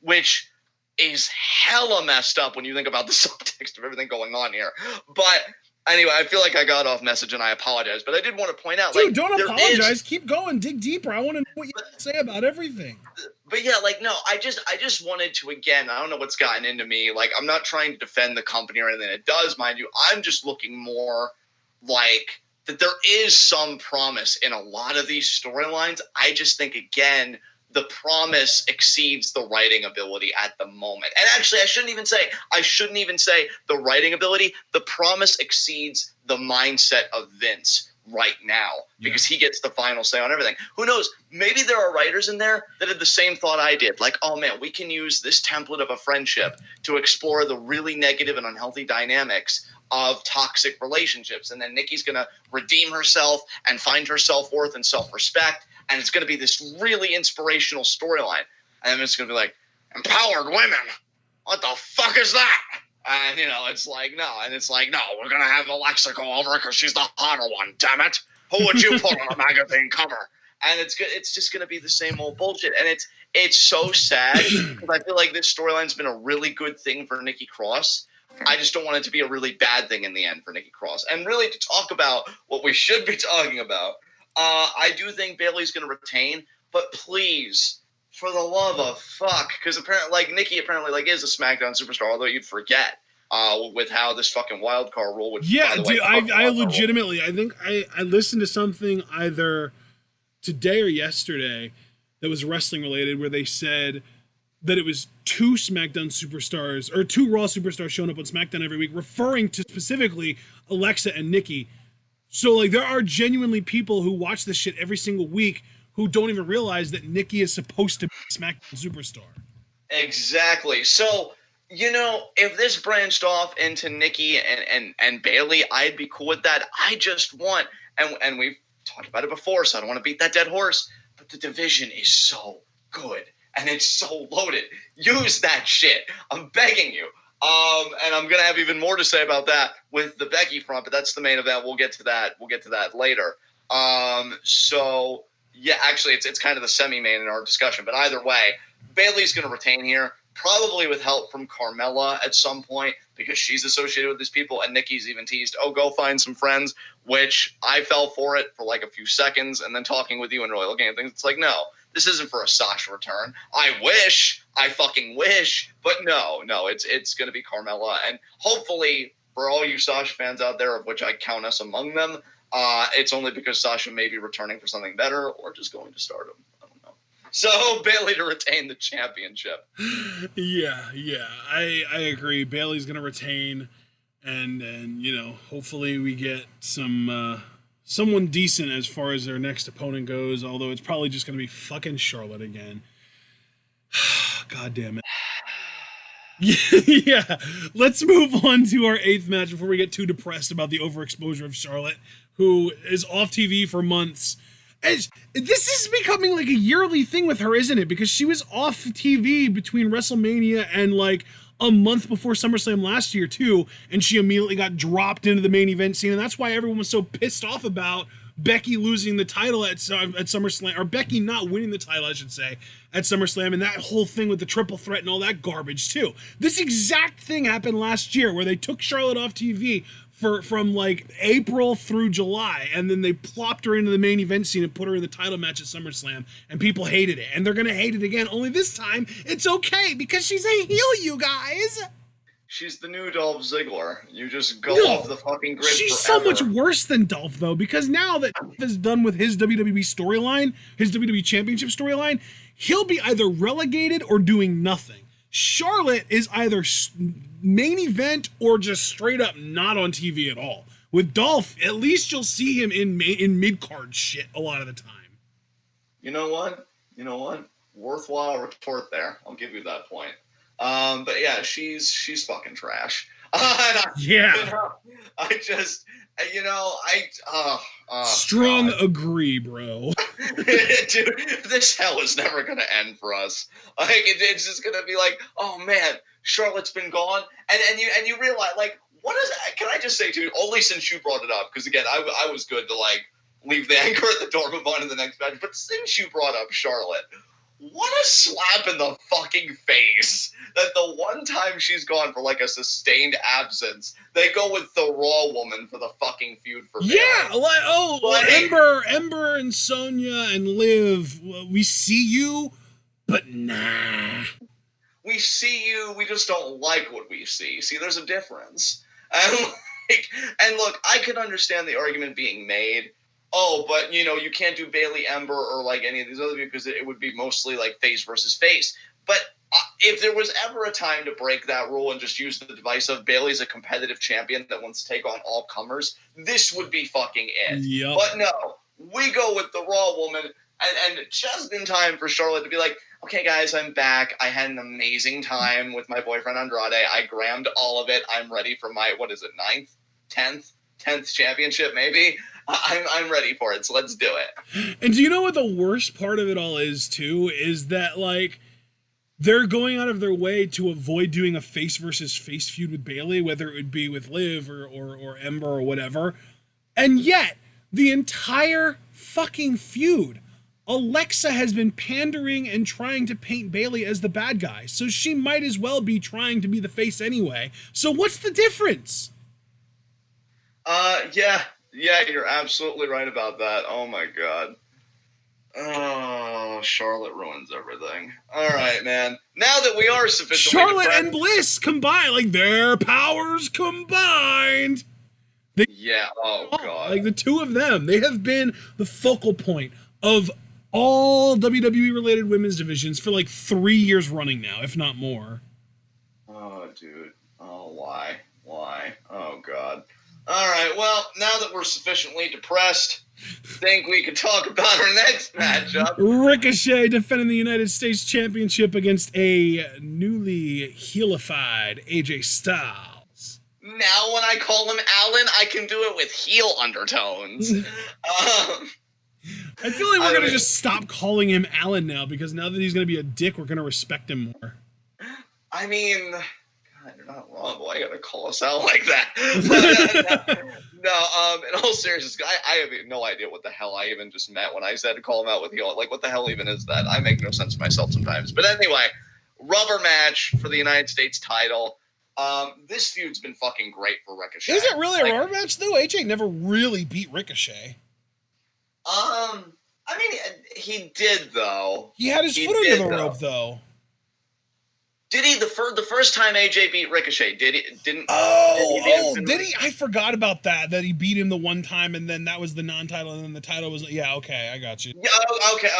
Which is hella messed up when you think about the subtext of everything going on here. But anyway, I feel like I got off message, and I apologize. But I did want to point out, dude, don't apologize. Keep going. Dig deeper. I want to know what you have to say about everything. But yeah, like, no, I just wanted to, again, I don't know what's gotten into me. Like, I'm not trying to defend the company or anything. It does, mind you. I'm just looking more like that there is some promise in a lot of these storylines. I just think, again, the promise exceeds the writing ability at the moment. And actually, I shouldn't even say the writing ability. The promise exceeds the mindset of Vince right now, because he gets the final say on everything. Who knows? Maybe there are writers in there that had the same thought I did. Like, oh man, we can use this template of a friendship to explore the really negative and unhealthy dynamics of toxic relationships. And then Nikki's going to redeem herself and find her self-worth and self-respect. And it's going to be this really inspirational storyline. And then it's going to be like, empowered women. What the fuck is that? And, it's like, no. And it's like, no, we're going to have Alexa go over because she's the hotter one, damn it. Who would you put on a magazine cover? And it's just going to be the same old bullshit. And it's so sad because I feel like this storyline's been a really good thing for Nikki Cross. I just don't want it to be a really bad thing in the end for Nikki Cross. And really, to talk about what we should be talking about, I do think Bayley's going to retain, but please, for the love of fuck, because apparently, Nikki is a SmackDown superstar, although you'd forget with how this fucking wild card rule would. Yeah, dude, I legitimately, I think I listened to something either today or yesterday that was wrestling related, where they said that it was two SmackDown superstars or two Raw superstars showing up on SmackDown every week, referring to specifically Alexa and Nikki. So, like, there are genuinely people who watch this shit every single week who don't even realize that Nikki is supposed to be a SmackDown superstar. Exactly. So, if this branched off into Nikki and Bayley, I'd be cool with that. I just want, and we've talked about it before, so I don't want to beat that dead horse, but the division is so good, and it's so loaded. Use that shit. I'm begging you. And I'm going to have even more to say about that with the Becky front, but that's the main event. We'll get to that later. So, yeah, actually, it's kind of the semi-main in our discussion. But either way, Bayley's going to retain here, probably with help from Carmella at some point, because she's associated with these people. And Nikki's even teased, oh, go find some friends, which I fell for it for like a few seconds. And then talking with you and really looking at things, it's like, no. This isn't for a Sasha return. I fucking wish, but no, it's going to be Carmella. And hopefully, for all you Sasha fans out there, of which I count us among them, it's only because Sasha may be returning for something better or just going to Stardom. I don't know. So, Bayley to retain the championship. Yeah, I agree. Bayley's going to retain, and hopefully we get some... someone decent as far as their next opponent goes, although it's probably just going to be fucking Charlotte again. God damn it. Yeah, let's move on to our 8th match before we get too depressed about the overexposure of Charlotte, who is off TV for months. This is becoming like a yearly thing with her, isn't it? Because she was off TV between WrestleMania and like a month before SummerSlam last year too, and she immediately got dropped into the main event scene, and that's why everyone was so pissed off about Becky losing the title at SummerSlam, or Becky not winning the title, I should say, at SummerSlam, and that whole thing with the triple threat and all that garbage too. This exact thing happened last year where they took Charlotte off TV from like April through July, and then they plopped her into the main event scene and put her in the title match at SummerSlam, and people hated it, and they're gonna hate it again, only this time it's okay because she's a heel, you guys. She's the new Dolph Ziggler. You just go off the fucking grid. She's forever. So much worse than Dolph, though, because now that Dolph is done with his WWE storyline, his WWE Championship storyline, he'll be either relegated or doing nothing. Charlotte is either main event or just straight up not on TV at all. With Dolph, at least you'll see him in mid-card shit a lot of the time. You know what? Worthwhile retort there. I'll give you that point. But yeah, she's fucking trash. Strong agree, bro. Dude, this hell is never gonna end for us. Like it's just gonna be like, oh man, Charlotte's been gone, and you realize, like, what is? Can I just say, dude? Only since you brought it up, because again, I was good to like leave the anchor at the door, move on to the next match. But since you brought up Charlotte, what a slap in the fucking face that the one time she's gone for like a sustained absence, they go with the Raw woman for the fucking feud for Bayley. Yeah, Ember and Sonya and Liv, we see you, but nah. We see you, we just don't like what we see. See, there's a difference. And look, I can understand the argument being made oh, but you can't do Bayley, Ember, or like any of these other people because it would be mostly like face versus face. But if there was ever a time to break that rule and just use the device of Bayley's a competitive champion that wants to take on all comers, this would be fucking it. Yep. But no, we go with the Raw woman, and just in time for Charlotte to be like, okay, guys, I'm back. I had an amazing time with my boyfriend Andrade. I grammed all of it. I'm ready for my, 10th championship, maybe? I'm ready for it, so let's do it. And do you know what the worst part of it all is, too? Is that, like, they're going out of their way to avoid doing a face versus face feud with Bayley, whether it would be with Liv or Ember or whatever. And yet, the entire fucking feud, Alexa has been pandering and trying to paint Bayley as the bad guy. So she might as well be trying to be the face anyway. So what's the difference? Yeah, you're absolutely right about that. Oh my god. Oh, Charlotte ruins everything. All right, man. Now that we are sufficiently Charlotte and Bliss combined, like their powers combined. Oh god. Like the two of them, they have been the focal point of all WWE related women's divisions for like 3 years running now, if not more. Oh, dude. Oh, why? Oh god. All right, well, now that we're sufficiently depressed, think we could talk about our next matchup. Ricochet defending the United States Championship against a newly heelified AJ Styles. Now when I call him Alan, I can do it with heel undertones. I feel like we're going to just stop calling him Alan now, because now that he's going to be a dick, we're going to respect him more. I mean... you're not wrong. Why you gotta call us out like that? No, in all seriousness, I have no idea what the hell I even just meant when I said to call him out with heel. Like, what the hell even is that? I make no sense to myself sometimes. But anyway, rubber match for the United States title. This feud's been fucking great for Ricochet. Is it really a rubber match, though? AJ never really beat Ricochet. I mean, he did, though. He had his foot under the rope, though. Did he the first time AJ beat Ricochet? Did he? Did he? I forgot about that. That he beat him the one time, and then that was the non-title, and then the title was. Yeah, okay, I got you. Yeah,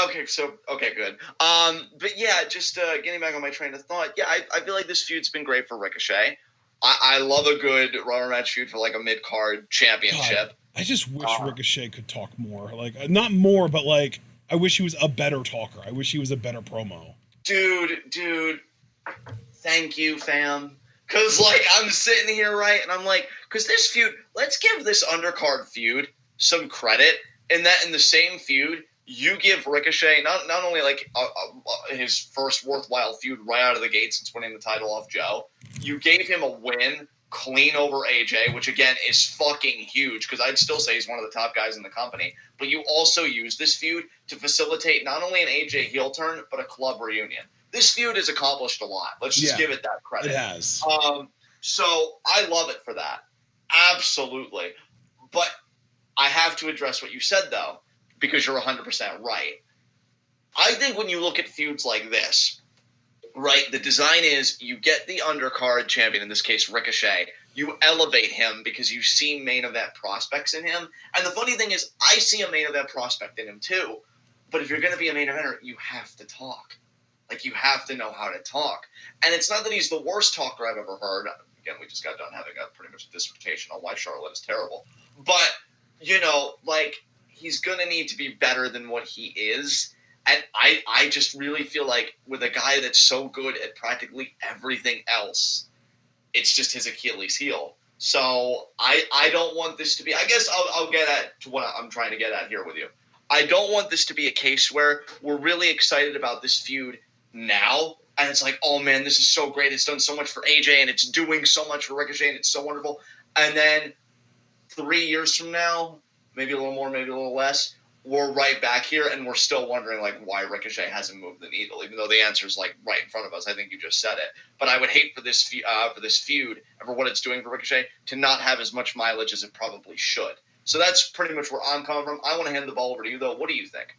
okay. So, okay, good. But yeah, just getting back on my train of thought. Yeah, I feel like this feud's been great for Ricochet. I love a good rubber match feud for like a mid-card championship. God, I just wish Ricochet could talk more. Like, not more, but like, I wish he was a better talker. I wish he was a better promo. Dude. Thank you, fam. Because, like, I'm sitting here, right, and I'm like, because this feud, let's give this undercard feud some credit, in that in the same feud, you give Ricochet not only, like, his first worthwhile feud right out of the gate since winning the title off Joe, you gave him a win clean over AJ, which, again, is fucking huge, because I'd still say he's one of the top guys in the company, but you also use this feud to facilitate not only an AJ heel turn, but a club reunion. This feud has accomplished a lot. Let's just give it that credit. It has. So I love it for that. Absolutely. But I have to address what you said, though, because you're 100% right. I think when you look at feuds like this, right, the design is you get the undercard champion, in this case Ricochet, you elevate him because you see main event prospects in him. And the funny thing is, I see a main event prospect in him too. But if you're going to be a main eventer, you have to talk. Like, you have to know how to talk. And it's not that he's the worst talker I've ever heard. Again, we just got done having a pretty much dissertation on why Charlotte is terrible. But, like, he's going to need to be better than what he is. And I just really feel like with a guy that's so good at practically everything else, it's just his Achilles heel. So I don't want this to be – I guess I'll get at to what I'm trying to get at here with you. I don't want this to be a case where we're really excited about this feud now, and it's like, oh man, this is so great, it's done so much for AJ, and it's doing so much for Ricochet, and it's so wonderful, and then 3 years from now, maybe a little more, maybe a little less, we're right back here, and we're still wondering, like, why Ricochet hasn't moved the needle, even though the answer is, like, right in front of us. I think you just said it. But I would hate for this feud, and for what it's doing for Ricochet, to not have as much mileage as it probably should. So that's pretty much where I'm coming from. I want to hand the ball over to you, though. What do you think?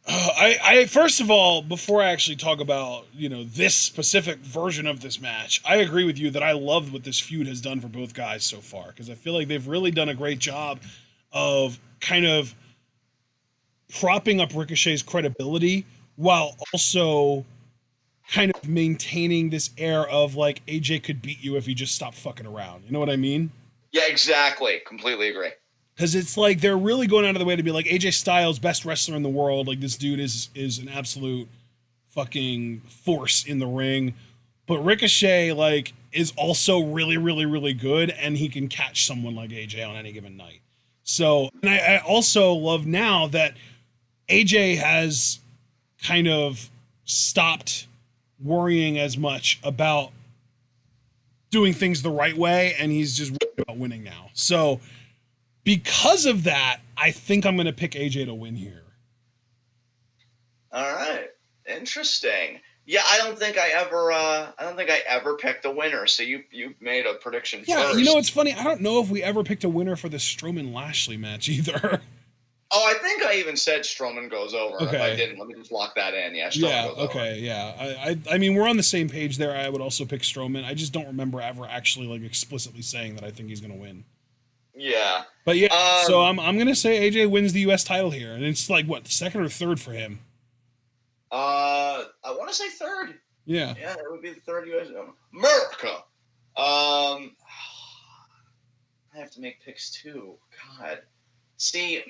I first of all, before I actually talk about, this specific version of this match, I agree with you that I love what this feud has done for both guys so far, because I feel like they've really done a great job of kind of propping up Ricochet's credibility while also kind of maintaining this air of like AJ could beat you if he just stopped fucking around. You know what I mean? Yeah, exactly. Completely agree. Because it's like they're really going out of the way to be like AJ Styles, best wrestler in the world. Like this dude is an absolute fucking force in the ring. But Ricochet like is also really, really, really good, and he can catch someone like AJ on any given night. So, and I also love now that AJ has kind of stopped worrying as much about doing things the right way, and he's just worried about winning now. So because of that, I think I'm going to pick AJ to win here. All right. Interesting. Yeah, I don't think I ever picked a winner. So you made a prediction first. You know, it's funny. I don't know if we ever picked a winner for the Strowman Lashley match either. Oh, I think I even said Strowman goes over. Okay. If I didn't, let me just lock that in. Yeah, Strowman goes over. Yeah. I mean, we're on the same page there. I would also pick Strowman. I just don't remember ever actually like explicitly saying that I think he's going to win. Yeah. But yeah, so I'm going to say AJ wins the U.S. title here, and it's like what, second or third for him? I want to say third. Yeah. Yeah, that would be the third U.S. America. I have to make picks too. God. See.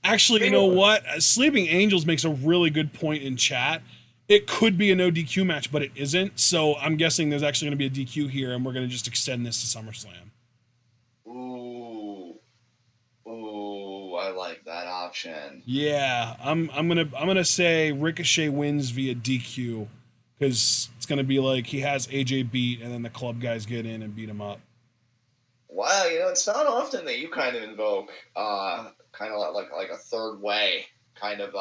Actually, you know what? Sleeping Angels makes a really good point in chat. It could be a no DQ match, but it isn't. So I'm guessing there's actually going to be a DQ here, and we're going to just extend this to SummerSlam. Ooh, I like that option. Yeah, I'm gonna say Ricochet wins via DQ, because it's gonna be like he has AJ beat, and then the club guys get in and beat him up. Wow, you know, it's not often that you kind of invoke kind of like a third way kind of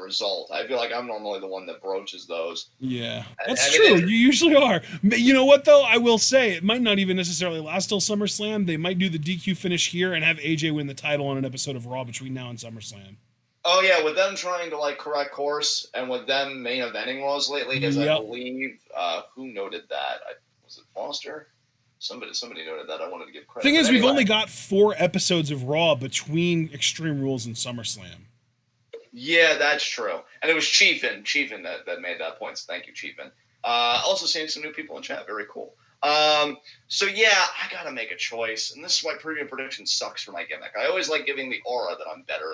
result. I feel like I'm normally the one that broaches those. Yeah, that's true. You usually are. You know what though? I will say it might not even necessarily last till SummerSlam. They might do the DQ finish here and have AJ win the title on an episode of Raw between now and SummerSlam. Oh yeah, with them trying to like correct course and with them main eventing Raws lately, as I believe, who noted that? Was it Foster? Somebody noted that. I wanted to give credit. Thing is, we've only got 4 episodes of Raw between Extreme Rules and SummerSlam. Yeah, that's true. And it was Chiefin that made that point. So thank you, Chiefin. Also seeing some new people in chat. Very cool. So yeah, I gotta make a choice, and this is why preview prediction sucks for my gimmick. I always like giving the aura that I'm better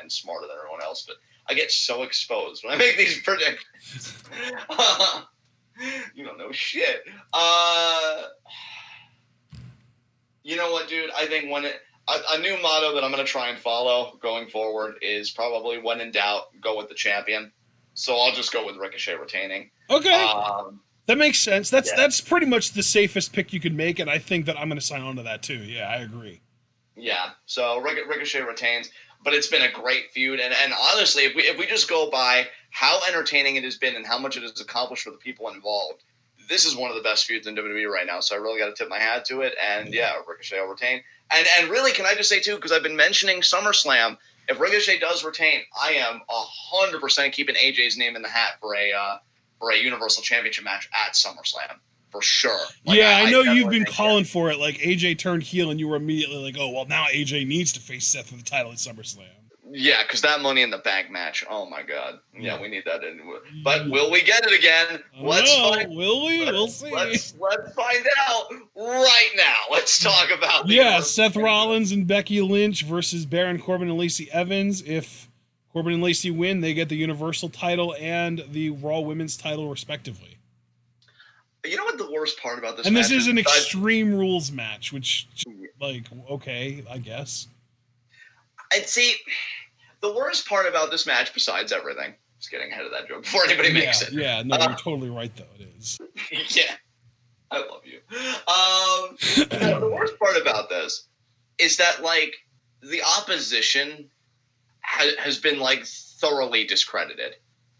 and smarter than everyone else, but I get so exposed when I make these predictions. You don't know shit. You know what, dude? I think a new motto that I'm going to try and follow going forward is probably when in doubt, go with the champion. So I'll just go with Ricochet retaining. Okay. That makes sense. That's pretty much the safest pick you could make, and I think that I'm going to sign on to that too. Yeah, I agree. Yeah, so Ricochet retains, but it's been a great feud, and honestly, if we just go by how entertaining it has been and how much it has accomplished for the people involved, this is one of the best feuds in WWE right now, so I really got to tip my hat to it, and yeah, Ricochet will retain. And really, can I just say too, because I've been mentioning SummerSlam, if Ricochet does retain, I am 100% keeping AJ's name in the hat for a Universal Championship match at SummerSlam. For sure. Like, yeah, I know you've been calling for it. Like, AJ turned heel, and you were immediately like, oh, well, now AJ needs to face Seth for the title at SummerSlam. Yeah, because that Money in the Bank match, oh my God. Yeah, we need that. But will we get it again? Will we? We'll see. Let's find out right now. Let's talk about Seth Rollins and Becky Lynch versus Baron Corbin and Lacey Evans. If Corbin and Lacey win, they get the Universal title and the Raw Women's title, respectively. You know what the worst part about this match is? And this is an Extreme Rules match, which, like, okay, I guess. I'd see, the worst part about this match, besides everything, just getting ahead of that joke before anybody makes it. Yeah, no, you're totally right, though, it is. Yeah, I love you. The worst part about this is that, like, the opposition has been, like, thoroughly discredited.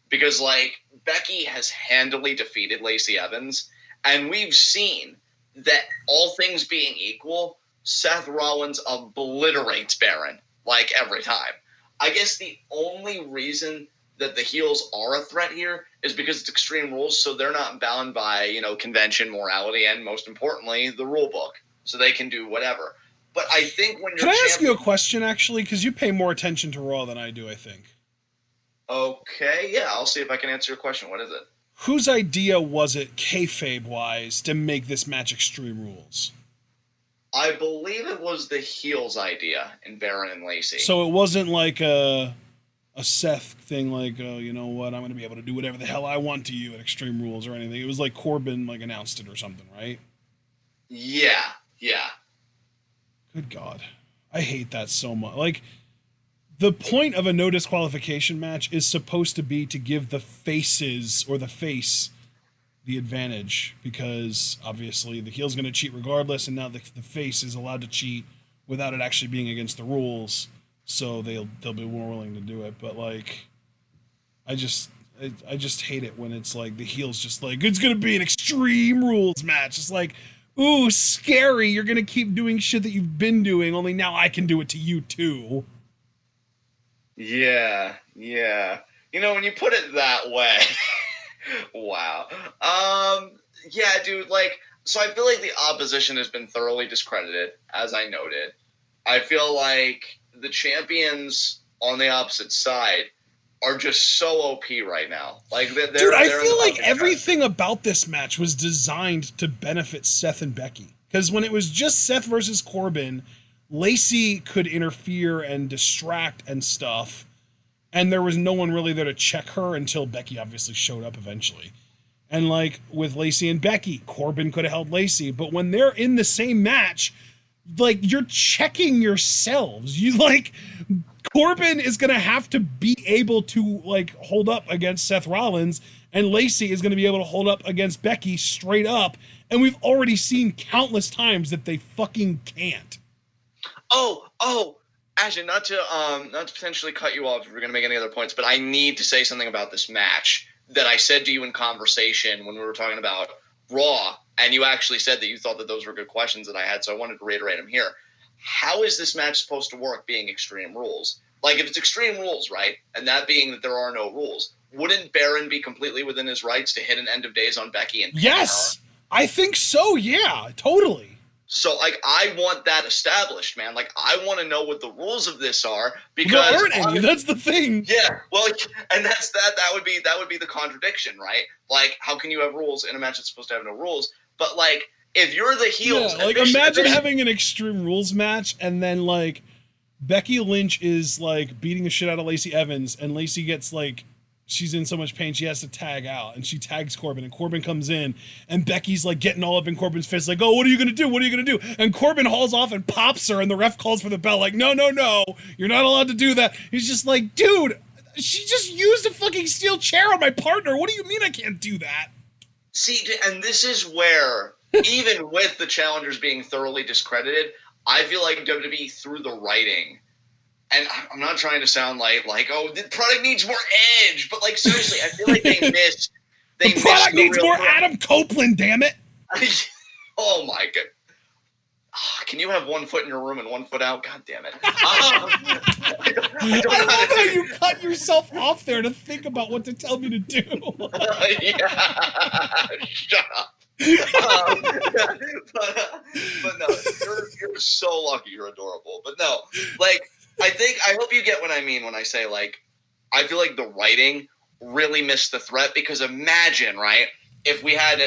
Because, like, Becky has handily defeated Lacey Evans, and we've seen that all things being equal, Seth Rollins obliterates Baron, like, every time. I guess the only reason that the heels are a threat here is because it's Extreme Rules, so they're not bound by, convention, morality, and most importantly, the rule book. So they can do whatever. But I think when you're Can I ask you a question, actually? Because you pay more attention to Raw than I do, I think. Okay, yeah, I'll see if I can answer your question. What is it? Whose idea was it, kayfabe-wise, to make this match Extreme Rules? I believe it was the heels' idea in Baron and Lacey. So it wasn't like a Seth thing, like, oh, you know what, I'm going to be able to do whatever the hell I want to you at Extreme Rules or anything. It was like Corbin like announced it or something, right? Yeah. Good God. I hate that so much. Like, the point of a no disqualification match is supposed to be to give the faces or the face the advantage, because obviously the heel's going to cheat regardless, and now the face is allowed to cheat without it actually being against the rules, so they'll be more willing to do it. But like, I just hate it when it's like the heel's just like, it's going to be an Extreme Rules match. It's like, ooh, scary, you're going to keep doing shit that you've been doing, only now I can do it to you too. Yeah. You know, when you put it that way, wow. Yeah, dude, like, so I feel like the opposition has been thoroughly discredited, as I noted. I feel like the champions on the opposite side are just so OP right now. Like, dude, I feel like everything about this match was designed to benefit Seth and Becky. Because when it was just Seth versus Corbin, Lacey could interfere and distract and stuff, and there was no one really there to check her until Becky obviously showed up eventually. And like with Lacey and Becky, Corbin could have held Lacey, but when they're in the same match, like, you're checking yourselves. You like, Corbin is going to have to be able to like hold up against Seth Rollins, and Lacey is going to be able to hold up against Becky straight up. And we've already seen countless times that they fucking can't. Oh, Ashton, not to potentially cut you off if we're going to make any other points, but I need to say something about this match that I said to you in conversation when we were talking about Raw, and you actually said that you thought that those were good questions that I had, so I wanted to reiterate them here. How is this match supposed to work being Extreme Rules? Like, if it's Extreme Rules, right, and that being that there are no rules, wouldn't Baron be completely within his rights to hit an end of days on Becky and yes, I think so, yeah, totally. So, like, I want that established, man. Like, I want to know what the rules of this are, because there aren't any. That's the thing. Yeah, well, and that's that. That would be the contradiction, right? Like, how can you have rules in a match that's supposed to have no rules? But like, if you're the heels, yeah, like, imagine having an Extreme Rules match, and then like Becky Lynch is like beating the shit out of Lacey Evans, and Lacey gets like, she's in so much pain she has to tag out, and she tags Corbin, and Corbin comes in, and Becky's like getting all up in Corbin's face, like, oh, what are you gonna do? What are you gonna do? And Corbin hauls off and pops her, and the ref calls for the bell, like, no, you're not allowed to do that. He's just like, dude, she just used a fucking steel chair on my partner. What do you mean I can't do that? See, and this is where, even with the challengers being thoroughly discredited, I feel like WWE, through the writing, and I'm not trying to sound like, oh, the product needs more edge, but like, seriously, I feel like they missed. The product needs more Adam Copeland, damn it! Oh my god! Can you have 1 foot in your room and 1 foot out? God damn it! I love how you cut yourself off there to think about what to tell me to do. Yeah, shut up. But no, you're so lucky. You're adorable. But no, like, I hope you get what I mean when I say, like, I feel like the writing really missed the threat, because imagine, right, if we had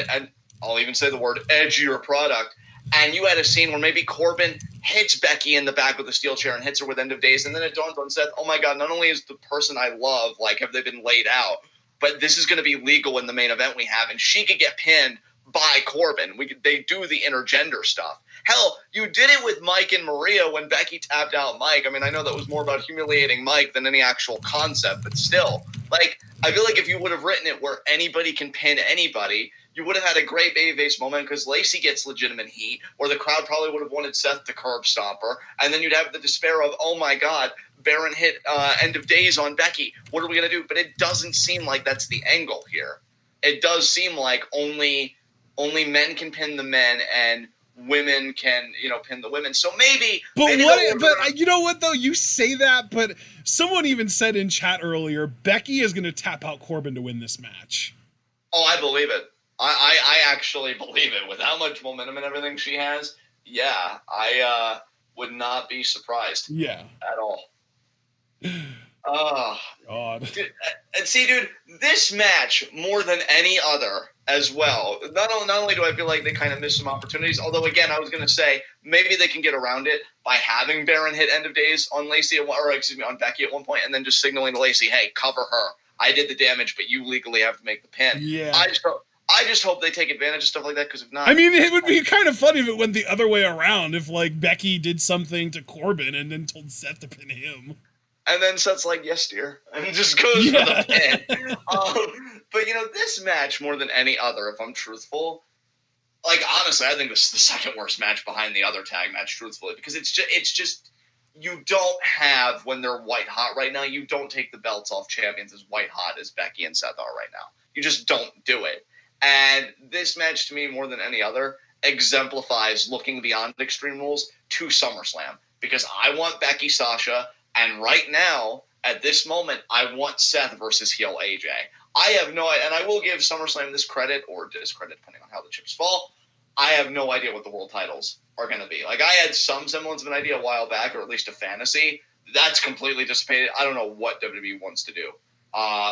I'll even say the word edgier product, and you had a scene where maybe Corbin hits Becky in the back with a steel chair and hits her with end of days, and then it dawns on Seth, oh my god, not only is the person I love, like, have they been laid out, but this is going to be legal in the main event we have, and she could get pinned by Corbin. They do the intergender stuff. Hell, you did it with Mike and Maria when Becky tapped out Mike. I mean, I know that was more about humiliating Mike than any actual concept, but still, like, I feel like if you would have written it where anybody can pin anybody, you would have had a great babyface moment, because Lacey gets legitimate heat, or the crowd probably would have wanted Seth to curb stomp her, and then you'd have the despair of, oh my god, Baron hit end of days on Becky. What are we going to do? But it doesn't seem like that's the angle here. It does seem like only men can pin the men, and women can, pin the women. So maybe. But you know what though? You say that, but someone even said in chat earlier, Becky is going to tap out Corbin to win this match. Oh, I believe it. I actually believe it with how much momentum and everything she has. Yeah, Would not be surprised. Yeah. At all. Oh, God. Dude, and see, dude, this match more than any other as well. Not only do I feel like they kind of missed some opportunities, although again, I was going to say maybe they can get around it by having Baron hit End of Days on Lacey on Becky at one point, and then just signaling to Lacey, "Hey, cover her. I did the damage, but you legally have to make the pin." Yeah. I just hope they take advantage of stuff like that, because if not, I mean, it would be kind of funny if it went the other way around. If like Becky did something to Corbin and then told Seth to pin him. And then Seth's like, "Yes, dear," and just goes for the pin. But, this match, more than any other, if I'm truthful, like, honestly, I think this is the second worst match behind the other tag match, truthfully, because it's just you don't have, when they're white hot right now, you don't take the belts off champions as white hot as Becky and Seth are right now. You just don't do it. And this match, to me, more than any other, exemplifies looking beyond Extreme Rules to SummerSlam, because I want Becky Sasha. And right now, at this moment, I want Seth versus heel AJ. I have no idea, and I will give SummerSlam this credit or discredit, depending on how the chips fall. I have no idea what the world titles are going to be. Like, I had some semblance of an idea a while back, or at least a fantasy. That's completely dissipated. I don't know what WWE wants to do.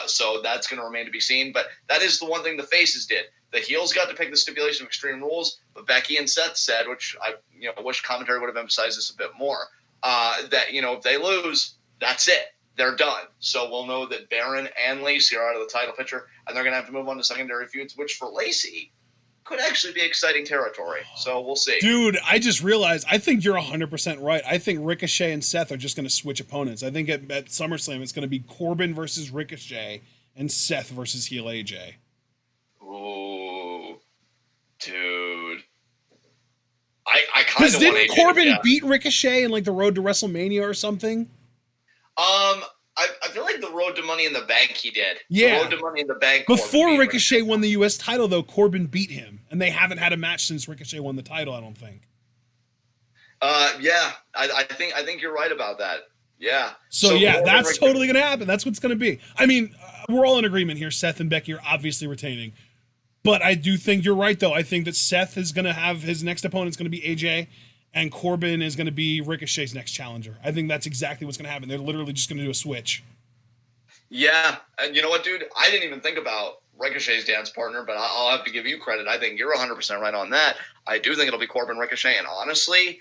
So that's going to remain to be seen. But that is the one thing the faces did. The heels got to pick the stipulation of Extreme Rules, but Becky and Seth said, which I wish commentary would have emphasized this a bit more, that, if they lose, that's it. They're done. So we'll know that Baron and Lacey are out of the title picture, and they're going to have to move on to secondary feuds, which for Lacey could actually be exciting territory. So we'll see. Dude, I just realized, I think you're 100% right. I think Ricochet and Seth are just going to switch opponents. I think at SummerSlam, it's going to be Corbin versus Ricochet and Seth versus heel AJ. Ooh, dude. I kind of want didn't AJ Corbin beat Ricochet in like the Road to WrestleMania or something? I feel like the Road to Money in the Bank he did. Yeah. The Road to Money in the Bank. Before Ricochet won the U.S. title, though, Corbin beat him, and they haven't had a match since Ricochet won the title, I don't think. Yeah, I think you're right about that. Yeah. So yeah, that's totally going to happen. That's what's going to be. I mean, we're all in agreement here. Seth and Becky are obviously retaining. But I do think you're right, though. I think that Seth is going to have his next opponent's going to be AJ, and Corbin is going to be Ricochet's next challenger. I think that's exactly what's going to happen. They're literally just going to do a switch. Yeah, and you know what, dude? I didn't even think about Ricochet's dance partner, but I'll have to give you credit. I think you're 100% right on that. I do think it'll be Corbin Ricochet, and honestly,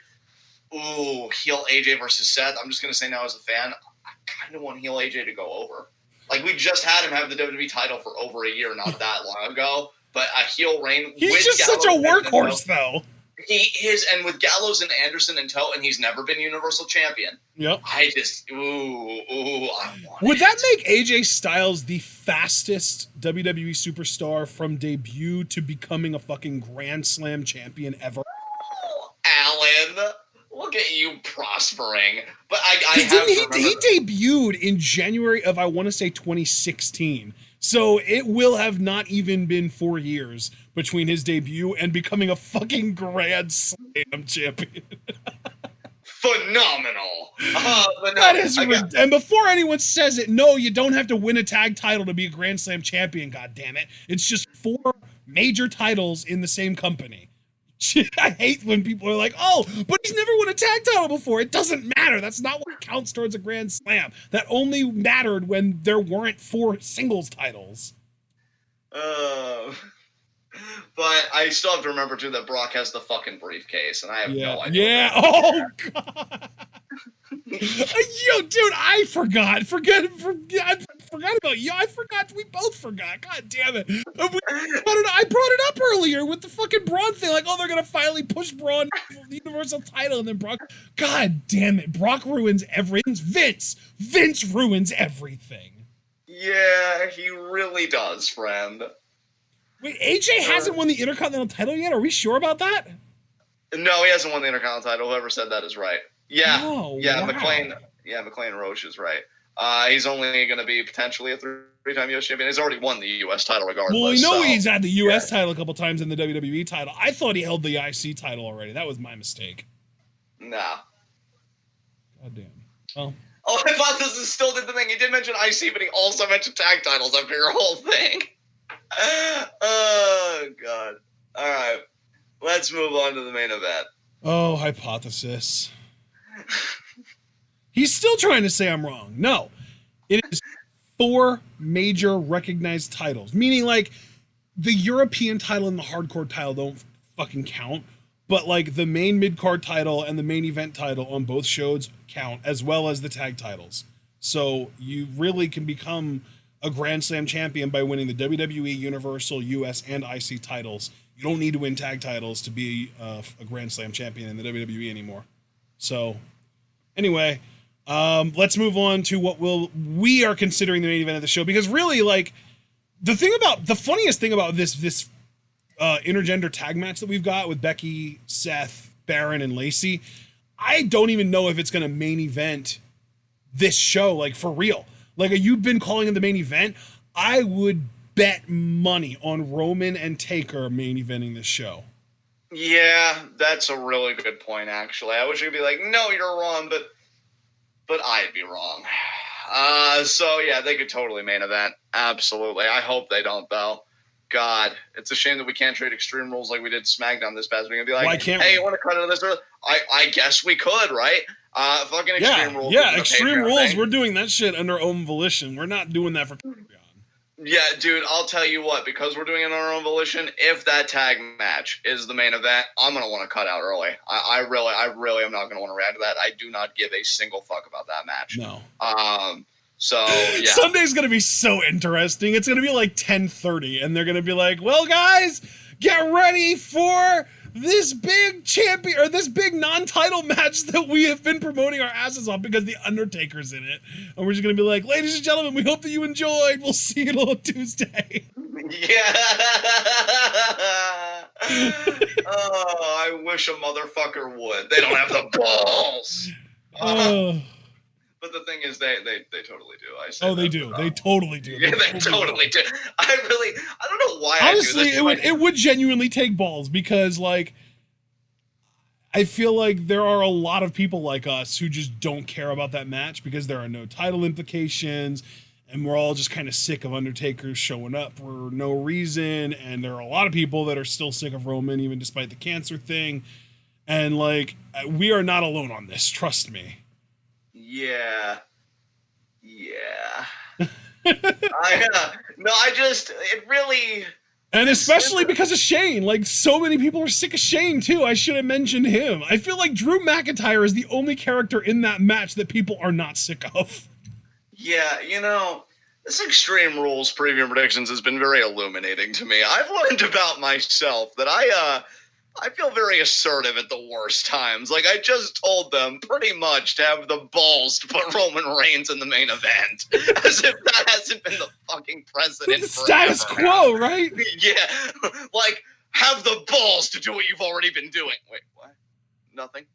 heel AJ versus Seth. I'm just going to say now as a fan, I kind of want heel AJ to go over. Like, we just had him have the WWE title for over a year not that long ago. But a heel reign. He's just such a workhorse, though. He is, and with Gallows and Anderson in tow, and he's never been Universal Champion. Yep. I just, I want Would that make AJ Styles the fastest WWE superstar from debut to becoming a fucking Grand Slam champion ever? Oh, Alan, look at you prospering. But he debuted in January of, I want to say, 2016. So it will have not even been 4 years between his debut and becoming a fucking Grand Slam champion. Phenomenal. That is and before anyone says it, no, you don't have to win a tag title to be a Grand Slam champion, goddammit. It's just 4 major titles in the same company. I hate when people are like, oh, but he's never won a tag title before. It doesn't matter. That's not what counts towards a Grand Slam. That only mattered when there weren't 4 singles titles. But I still have to remember, too, that Brock has the fucking briefcase, and I have no idea. Yeah, oh, God. Yo, dude, I forgot. I forgot about you. I forgot. We both forgot. God damn it. I brought it up earlier with the fucking Braun thing. Like, oh, they're going to finally push Braun for the Universal title. And then Brock. God damn it. Brock ruins everything. Vince ruins everything. Yeah, he really does, friend. Wait, AJ hasn't won the Intercontinental title yet? Are we sure about that? No, he hasn't won the Intercontinental title. Whoever said that is right. Yeah. Oh, yeah, wow. McLean Roche is right. He's only going to be potentially a 3-time U.S. champion. He's already won the U.S. title regardless. Well, we know he's had the U.S. title a couple times in the WWE title. I thought he held the IC title already. That was my mistake. Nah. God damn. Well. Oh, I thought this is still the thing. He did mention IC, but he also mentioned tag titles after your whole thing. Oh, God. All right. Let's move on to the main event. Oh, hypothesis. He's still trying to say I'm wrong. No, it is 4 major recognized titles, meaning like the European title and the hardcore title don't fucking count, but like the main mid-card title and the main event title on both shows count, as well as the tag titles. So you really can become a Grand Slam champion by winning the WWE, Universal, US, and IC titles. You don't need to win tag titles to be a Grand Slam champion in the WWE anymore. So anyway, let's move on to what we are considering the main event of the show, because really, like, the funniest thing about this intergender tag match that we've got with Becky, Seth, Baron, and Lacey, I don't even know if it's going to main event this show, like, for real. Like, you've been calling it the main event. I would bet money on Roman and Taker main eventing this show. Yeah, that's a really good point, actually. I wish I could be like, no, you're wrong, but I'd be wrong. So, yeah, they could totally main event. Absolutely. I hope they don't, though. God, it's a shame that we can't trade Extreme Rules like we did SmackDown this past week and be like, why can't hey, we? You want to cut into this? I guess we could, right? Fucking Extreme Rules. Yeah, Extreme Rules, we're doing that shit under our own volition. We're not doing that for Patreon. Yeah, dude, I'll tell you what, because we're doing it on our own volition, if that tag match is the main event, I'm going to want to cut out early. I really am not going to want to react to that. I do not give a single fuck about that match. No. So, yeah. Sunday's going to be so interesting. It's going to be like 10:30, and they're going to be like, well, guys, get ready for this big champion, or this big non-title match that we have been promoting our asses off because the Undertaker's in it. And we're just going to be like, ladies and gentlemen, we hope that you enjoyed. We'll see you on Tuesday. Yeah. Oh, I wish a motherfucker would. They don't have the balls. But the thing is, they totally do. They do. They totally do. Yeah, they totally do. I don't know why. Honestly, I do this. it would genuinely take balls, because like I feel like there are a lot of people like us who just don't care about that match because there are no title implications, and we're all just kind of sick of Undertaker showing up for no reason, and there are a lot of people that are still sick of Roman even despite the cancer thing, and like we are not alone on this. Trust me. Yeah. And especially because of Shane. Like, so many people are sick of Shane, too. I should have mentioned him. I feel like Drew McIntyre is the only character in that match that people are not sick of. Yeah, this Extreme Rules preview predictions has been very illuminating to me. I've learned about myself that I feel very assertive at the worst times. Like, I just told them pretty much to have the balls to put Roman Reigns in the main event. As if that hasn't been the fucking precedent. The status quo, right? Yeah. Like, have the balls to do what you've already been doing. Wait, what? Nothing?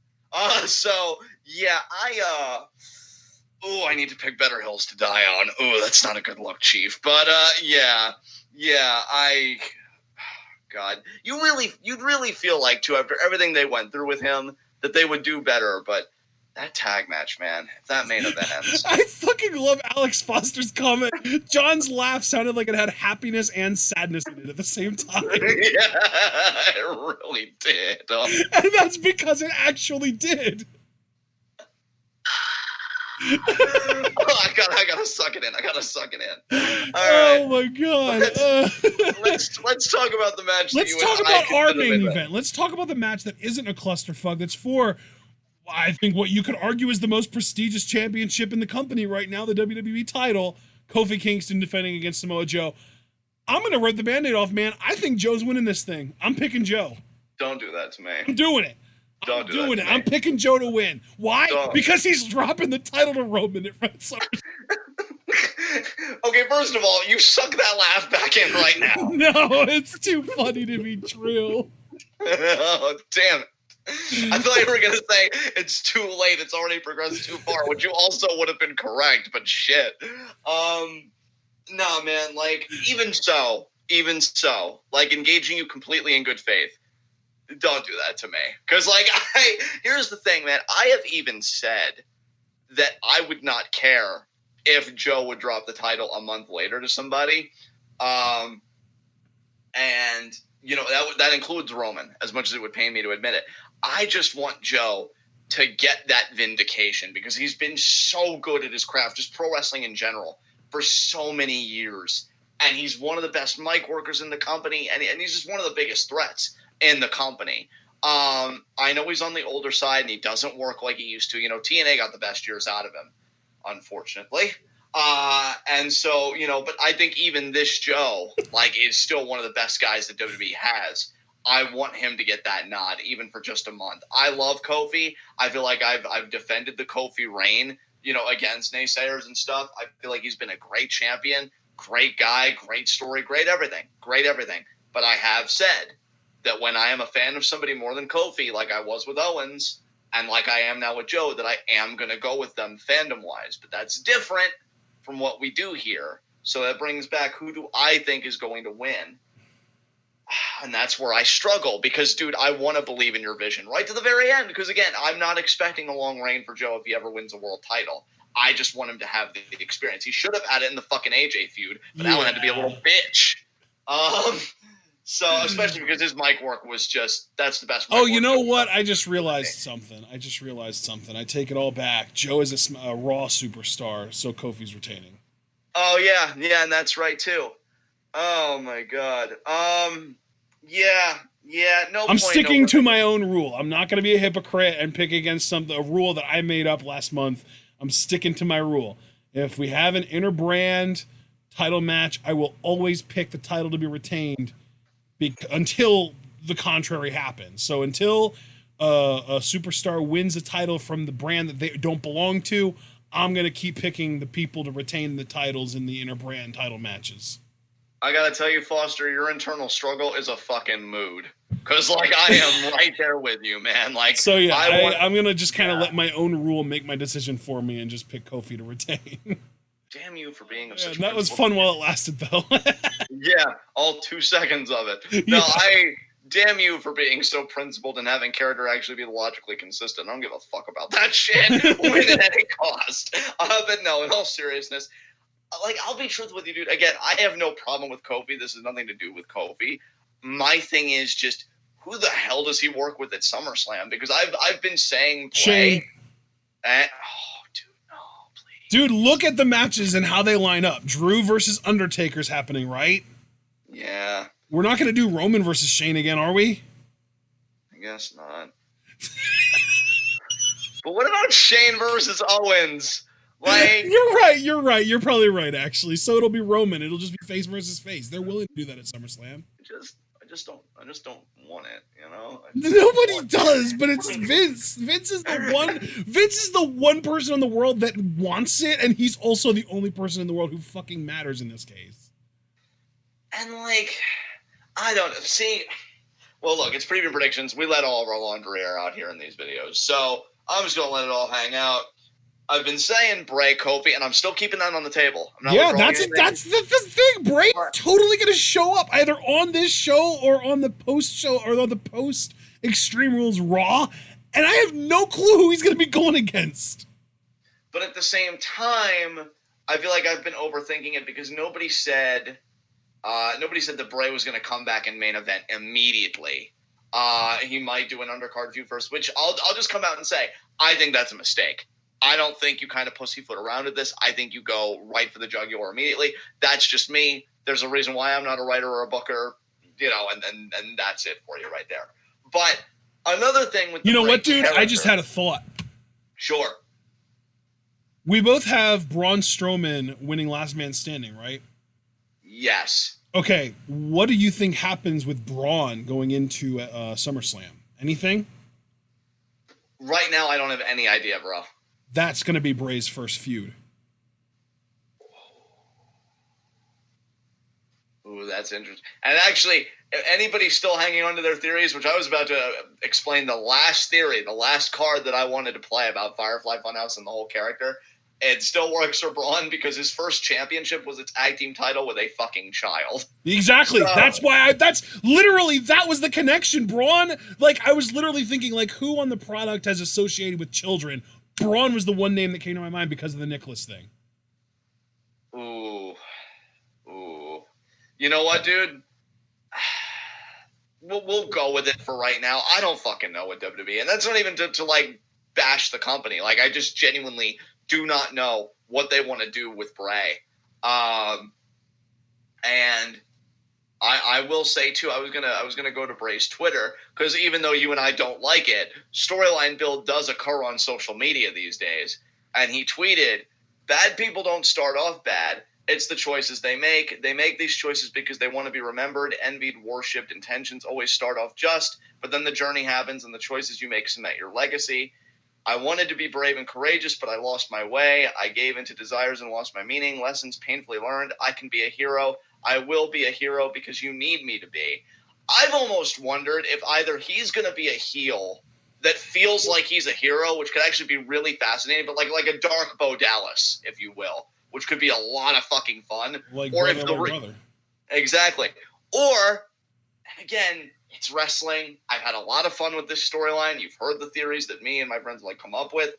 So, yeah, I need to pick better hills to die on. Oh, that's not a good look, Chief. But, God, you'd really feel like, too, after everything they went through with him, that they would do better. But that tag match, man, if that main event ends. I fucking love Alex Foster's comment. John's laugh sounded like it had happiness and sadness in it at the same time. Yeah, it really did. And that's because it actually did. I gotta suck it in. All right. My god. Let's talk about the match. Let's talk about our main event. Let's talk about the match that isn't a clusterfuck. That's for, I think, what you could argue is the most prestigious championship in the company right now, the WWE title. Kofi Kingston defending against Samoa Joe. I'm gonna rip the Band-Aid off, man. I think Joe's winning this thing. I'm picking Joe. Don't do that to me. I'm doing it. Don't do that. I'm picking Joe to win. Why? Don't. Because he's dropping the title to Roman at WrestleMania. Okay, first of all, you suck that laugh back in right now. No, it's too funny to be true. Oh, damn it. I thought you were going to say it's too late. It's already progressed too far, which you also would have been correct, but shit. No, man, like, even so, like, engaging you completely in good faith. Don't do that to me. Because, like, here's the thing, man. I have even said that I would not care if Joe would drop the title a month later to somebody. And, that includes Roman, as much as it would pain me to admit it. I just want Joe to get that vindication because he's been so good at his craft, just pro wrestling in general, for so many years. And he's one of the best mic workers in the company, and he's just one of the biggest threats in the company. I know he's on the older side, and he doesn't work like he used to. TNA got the best years out of him, unfortunately. And so, but I think even this Joe, is still one of the best guys that WWE has. I want him to get that nod, even for just a month. I love Kofi. I feel like I've defended the Kofi reign, against naysayers and stuff. I feel like he's been a great champion, great guy, great story, great everything. But I have said that when I am a fan of somebody more than Kofi, like I was with Owens, and like I am now with Joe, that I am going to go with them fandom-wise. But that's different from what we do here. So that brings back, who do I think is going to win? And that's where I struggle because, dude, I want to believe in your vision right to the very end. Because, again, I'm not expecting a long reign for Joe if he ever wins a world title. I just want him to have the experience. He should have had it in the fucking AJ feud, but Alan had to be a little bitch. So, especially because his mic work was just, that's the best. Oh, you know what? I just realized something. I take it all back. Joe is a Raw superstar, so Kofi's retaining. Oh, yeah, and that's right, too. Oh my God. Yeah. No. I'm sticking to my own rule. I'm not going to be a hypocrite and pick against a rule that I made up last month. I'm sticking to my rule. If we have an inter-brand title match, I will always pick the title to be retained until the contrary happens. So until a superstar wins a title from the brand that they don't belong to, I'm going to keep picking the people to retain the titles in the inter-brand title matches. I gotta tell you, Foster, your internal struggle is a fucking mood. Because, I am right there with you, man. So, yeah, I'm going to just kind of let my own rule make my decision for me and just pick Kofi to retain. Damn you for being such a that was fun while it lasted, though. Yeah, all 2 seconds of it. No, damn you for being so principled and having character actually be logically consistent. I don't give a fuck about that shit. Win at any cost. But no, in all seriousness, I'll be truthful with you, dude. Again, I have no problem with Kofi. This has nothing to do with Kofi. My thing is just, who the hell does he work with at SummerSlam? Because I've been saying Shane. Dude, no, please. Dude, look at the matches and how they line up. Drew versus Undertaker's happening, right? Yeah. We're not going to do Roman versus Shane again, are we? I guess not. But what about Shane versus Owens? You're right. You're probably right, actually. So it'll be Roman. It'll just be face versus face. They're willing to do that at SummerSlam. I just don't want it, Nobody does, but it's Vince. Vince is the one person in the world that wants it, and he's also the only person in the world who fucking matters in this case. And I don't know. See, well, look, it's preview predictions. We let all of our laundry air out here in these videos, so I'm just gonna let it all hang out. I've been saying Bray, Kofi, and I'm still keeping that on the table. That's the thing. Bray's totally going to show up either on this show or on the post show or on the post Extreme Rules Raw, and I have no clue who he's going to be going against. But at the same time, I feel like I've been overthinking it because nobody said that Bray was going to come back and main event immediately. He might do an undercard feud first, which I'll just come out and say I think that's a mistake. I don't think you kind of pussyfoot around at this. I think you go right for the jugular immediately. That's just me. There's a reason why I'm not a writer or a booker, and that's it for you right there. But another thing with what, dude? I just had a thought. Sure. We both have Braun Strowman winning Last Man Standing, right? Yes. Okay, what do you think happens with Braun going into SummerSlam? Anything? Right now, I don't have any idea, bro. That's going to be Bray's first feud. Ooh, that's interesting. And actually, if anybody's still hanging on to their theories, which I was about to explain the last theory, the last card that I wanted to play about Firefly Funhouse and the whole character, it still works for Braun because his first championship was a tag team title with a fucking child. Exactly. So, that's why that was the connection. Braun, I was literally thinking, who on the product has associated with children? Braun was the one name that came to my mind because of the Nicholas thing. Ooh. You know what, dude? We'll go with it for right now. I don't fucking know what WWE, and that's not even to bash the company. Like, I just genuinely do not know what they want to do with Bray. And I will say too, I was gonna go to Bray's Twitter, because even though you and I don't like it, storyline build does occur on social media these days. And he tweeted, "Bad people don't start off bad. It's the choices they make. They make these choices because they want to be remembered, envied, worshipped. Intentions always start off just, but then the journey happens and the choices you make cement your legacy. I wanted to be brave and courageous, but I lost my way. I gave into desires and lost my meaning. Lessons painfully learned. I can be a hero. I will be a hero because you need me to be." I've almost wondered if either he's going to be a heel that feels like he's a hero, which could actually be really fascinating, but like a Dark Bo Dallas, if you will, which could be a lot of fucking fun. Like or brother, if the brother. Exactly. Or, again, it's wrestling. I've had a lot of fun with this storyline. You've heard the theories that me and my friends come up with.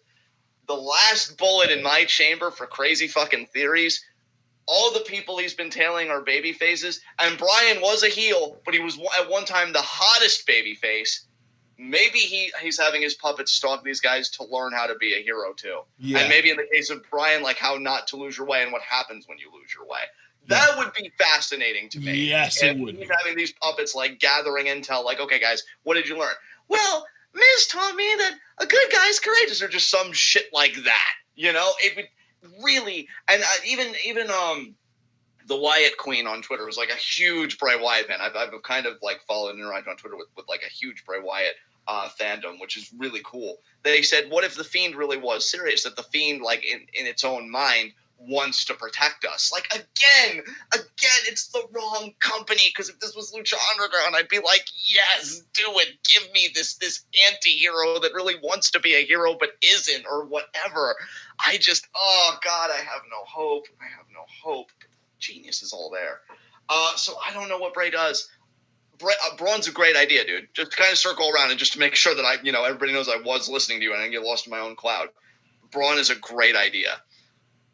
The last bullet in my chamber for crazy fucking theories, all the people he's been tailing are baby faces, and Bryan was a heel, but he was at one time the hottest baby face. Maybe he's having his puppets stalk these guys to learn how to be a hero too. Yeah. And maybe in the case of Bryan, like how not to lose your way and what happens when you lose your way. That would be fascinating to me. Yes, and it would. He's having these puppets gathering intel, okay, guys, what did you learn? Well, Miz taught me that a good guy's courageous, or just some shit like that. It would really, and even the Wyatt Queen on Twitter was a huge Bray Wyatt fan. I've kind of followed and interacted on Twitter with a huge Bray Wyatt fandom, which is really cool. They said, what if the Fiend really was serious? That the Fiend, in its own mind, wants to protect us. Again, it's the wrong company. Because if this was Lucha Underground, I'd be like, yes, do it. Give me this anti-hero that really wants to be a hero but isn't, or whatever. Oh God, I have no hope. Genius is all there. So I don't know what Bray does. Braun's a great idea, dude. Just to kind of circle around and just to make sure that everybody knows I was listening to you and I didn't get lost in my own cloud. Braun is a great idea.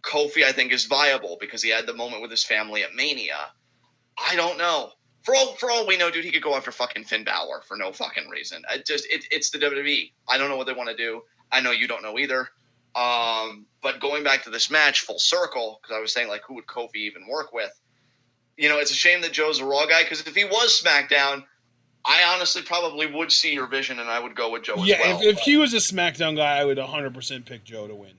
Kofi, I think, is viable because he had the moment with his family at Mania. I don't know. For all we know, dude, he could go after fucking Finn Balor for no fucking reason. It's the WWE. I don't know what they want to do. I know you don't know either. But going back to this match full circle, because I was saying who would Kofi even work with? It's a shame that Joe's a Raw guy, because if he was SmackDown, I honestly probably would see your vision and I would go with Joe as well. Yeah, if he was a SmackDown guy, I would 100% pick Joe to win here.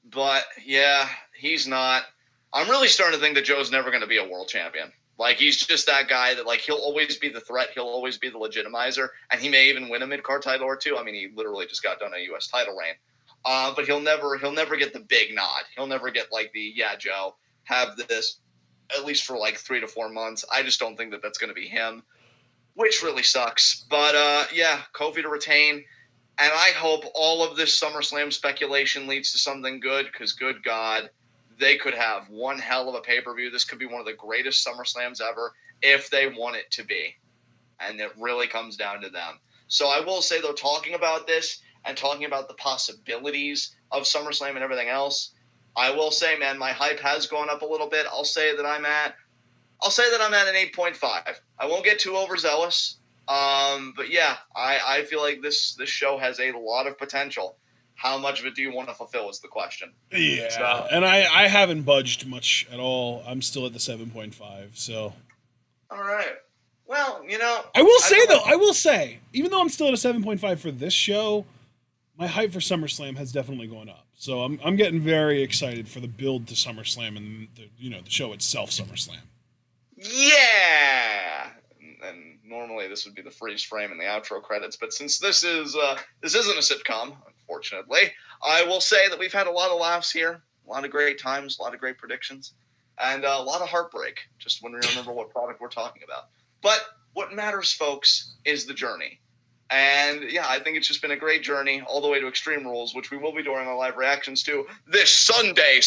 But, yeah, he's not. I'm really starting to think that Joe's never going to be a world champion. He's just that guy that, he'll always be the threat. He'll always be the legitimizer. And he may even win a mid-card title or two. I mean, he literally just got done a U.S. title reign. But he'll never get the big nod. He'll never get, Joe, have this, at least for, 3 to 4 months. I just don't think that that's going to be him, which really sucks. But, Kofi to retain. And I hope all of this SummerSlam speculation leads to something good, because good God, they could have one hell of a pay-per-view. This could be one of the greatest SummerSlams ever if they want it to be. And it really comes down to them. So I will say, though, talking about this and talking about the possibilities of SummerSlam and everything else, I will say, man, my hype has gone up a little bit. I'll say that I'm at an 8.5. I won't get too overzealous. But yeah, I feel like this show has a lot of potential. How much of it do you want to fulfill is the question. Yeah, so, and I haven't budged much at all. I'm still at the 7.5, so. All right. Well, I will say, even though I'm still at a 7.5 for this show, my hype for SummerSlam has definitely gone up. So I'm getting very excited for the build to SummerSlam and the show itself, SummerSlam. Yeah. And normally this would be the freeze frame and the outro credits, but since this isn't a sitcom, unfortunately, I will say that we've had a lot of laughs here, a lot of great times, a lot of great predictions, and a lot of heartbreak just when we remember what product we're talking about. But what matters, folks, is the journey. And yeah, I think it's just been a great journey all the way to Extreme Rules, which we will be doing our live reactions to this Sunday.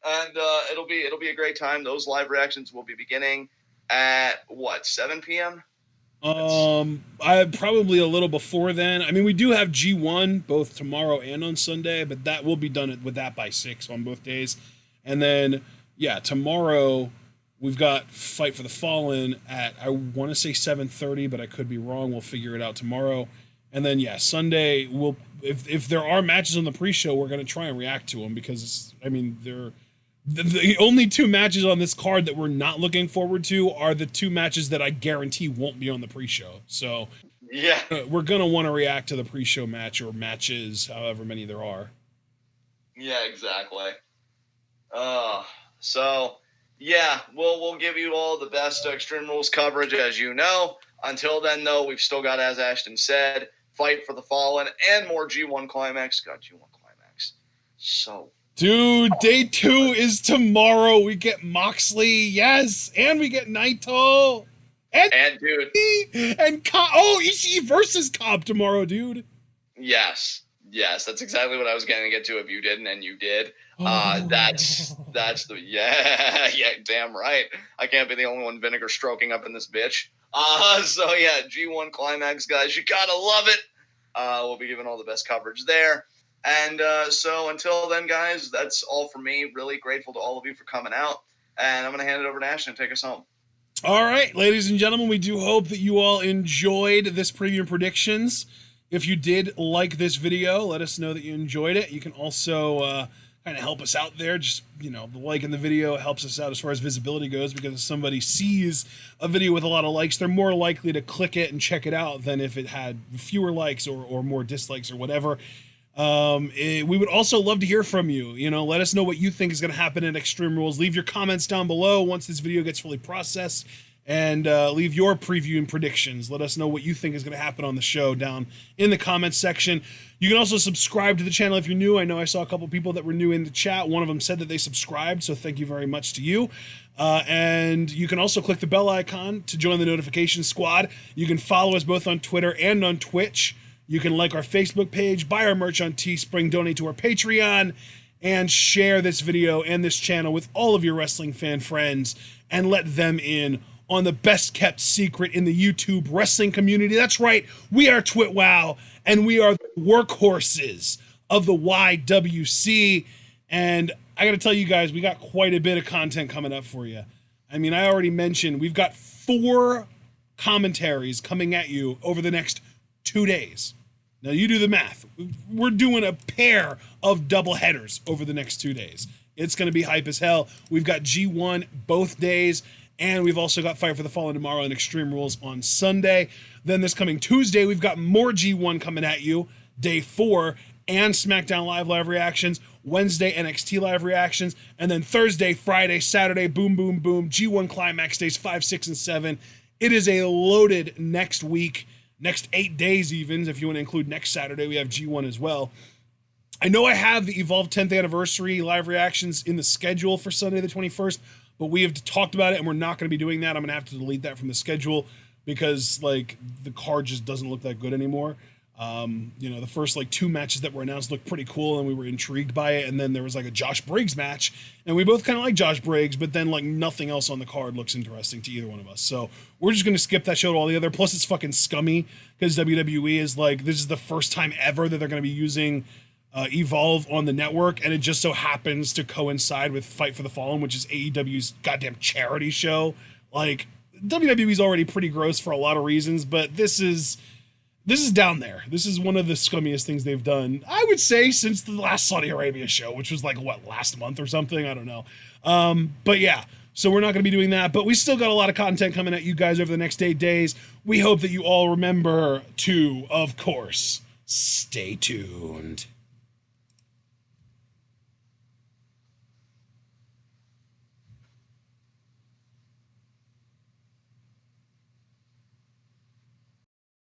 And it'll be a great time. Those live reactions will be beginning at 7 p.m. I probably a little before then. I mean, we do have G1 both tomorrow and on Sunday, but that will be done with that by 6 on both days. And then tomorrow we've got Fight for the Fallen at, I want to say 7:30, but I could be wrong. We'll figure it out tomorrow. And then, yeah, Sunday, if there are matches on the pre-show, we're going to try and react to them because, I mean, they're the only two matches on this card that we're not looking forward to are the two matches that I guarantee won't be on the pre-show. So yeah, we're going to want to react to the pre-show match or matches, however many there are. Yeah, exactly. So yeah, we'll give you all the best Extreme Rules coverage, as you know. Until then, though, we've still got, as Ashton said, Fight for the Fallen and more G1 Climax. God, G1 Climax. So. Dude, day 2 is tomorrow. We get Moxley, yes, and we get Naito. And dude. And Ishii versus Cobb tomorrow, dude. Yes, that's exactly what I was going to get to if you didn't, and you did. That's yeah, damn right. I can't be the only one vinegar stroking up in this bitch. So yeah, G1 Climax, guys, you gotta love it. We'll be giving all the best coverage there. And so until then, guys, that's all for me. Really grateful to all of you for coming out. And I'm going to hand it over to Ashton to take us home. All right, ladies and gentlemen, we do hope that you all enjoyed this preview predictions. If you did like this video, let us know that you enjoyed it. You can also kind of help us out there. Just, the like in the video helps us out as far as visibility goes, because if somebody sees a video with a lot of likes, they're more likely to click it and check it out than if it had fewer likes or more dislikes or whatever. We would also love to hear from you. Let us know what you think is going to happen in Extreme Rules. Leave your comments down below once this video gets fully processed, and leave your preview and predictions. Let us know what you think is going to happen on the show down in the comments section. You can also subscribe to the channel if you're new. I know I saw a couple people that were new in the chat. One of them said that they subscribed, so thank you very much to you. And you can also click the bell icon to join the notification squad. You can follow us both on Twitter and on Twitch. You can like our Facebook page, buy our merch on Teespring, donate to our Patreon, and share this video and this channel with all of your wrestling fan friends and let them in on the best kept secret in the YouTube wrestling community. That's right, we are TwitWow, and we are the workhorses of the YWC. And I gotta tell you guys, we got quite a bit of content coming up for you. I mean, I already mentioned we've got 4 commentaries coming at you over the next 2 days. Now you do the math. We're doing a pair of double headers over the next 2 days. It's going to be hype as hell. We've got G1 both days, and we've also got Fight for the Fallen tomorrow and Extreme Rules on Sunday. Then this coming Tuesday, we've got more G1 coming at you, day 4, and SmackDown live reactions, Wednesday NXT live reactions, and then Thursday, Friday, Saturday, boom, boom, boom, G1 Climax days 5, 6, and 7. It is a loaded next week. Next 8 days even, if you want to include next Saturday, we have G1 as well. I know I have the Evolve 10th anniversary live reactions in the schedule for Sunday the 21st, but we have talked about it and we're not going to be doing that. I'm going to have to delete that from the schedule because the card just doesn't look that good anymore. The first 2 matches that were announced looked pretty cool and we were intrigued by it, and then there was a Josh Briggs match and we both kind of like Josh Briggs, but then nothing else on the card looks interesting to either one of us, so we're just going to skip that show to all the other. Plus it's fucking scummy because WWE is this is the first time ever that they're going to be using Evolve on the network, and it just so happens to coincide with Fight for the Fallen, which is AEW's goddamn charity show. WWE's already pretty gross for a lot of reasons, but this is down there. This is one of the scummiest things they've done, I would say, since the last Saudi Arabia show, which was last month or something? I don't know. But yeah, so we're not going to be doing that, but we still got a lot of content coming at you guys over the next 8 days. We hope that you all remember to, of course, stay tuned.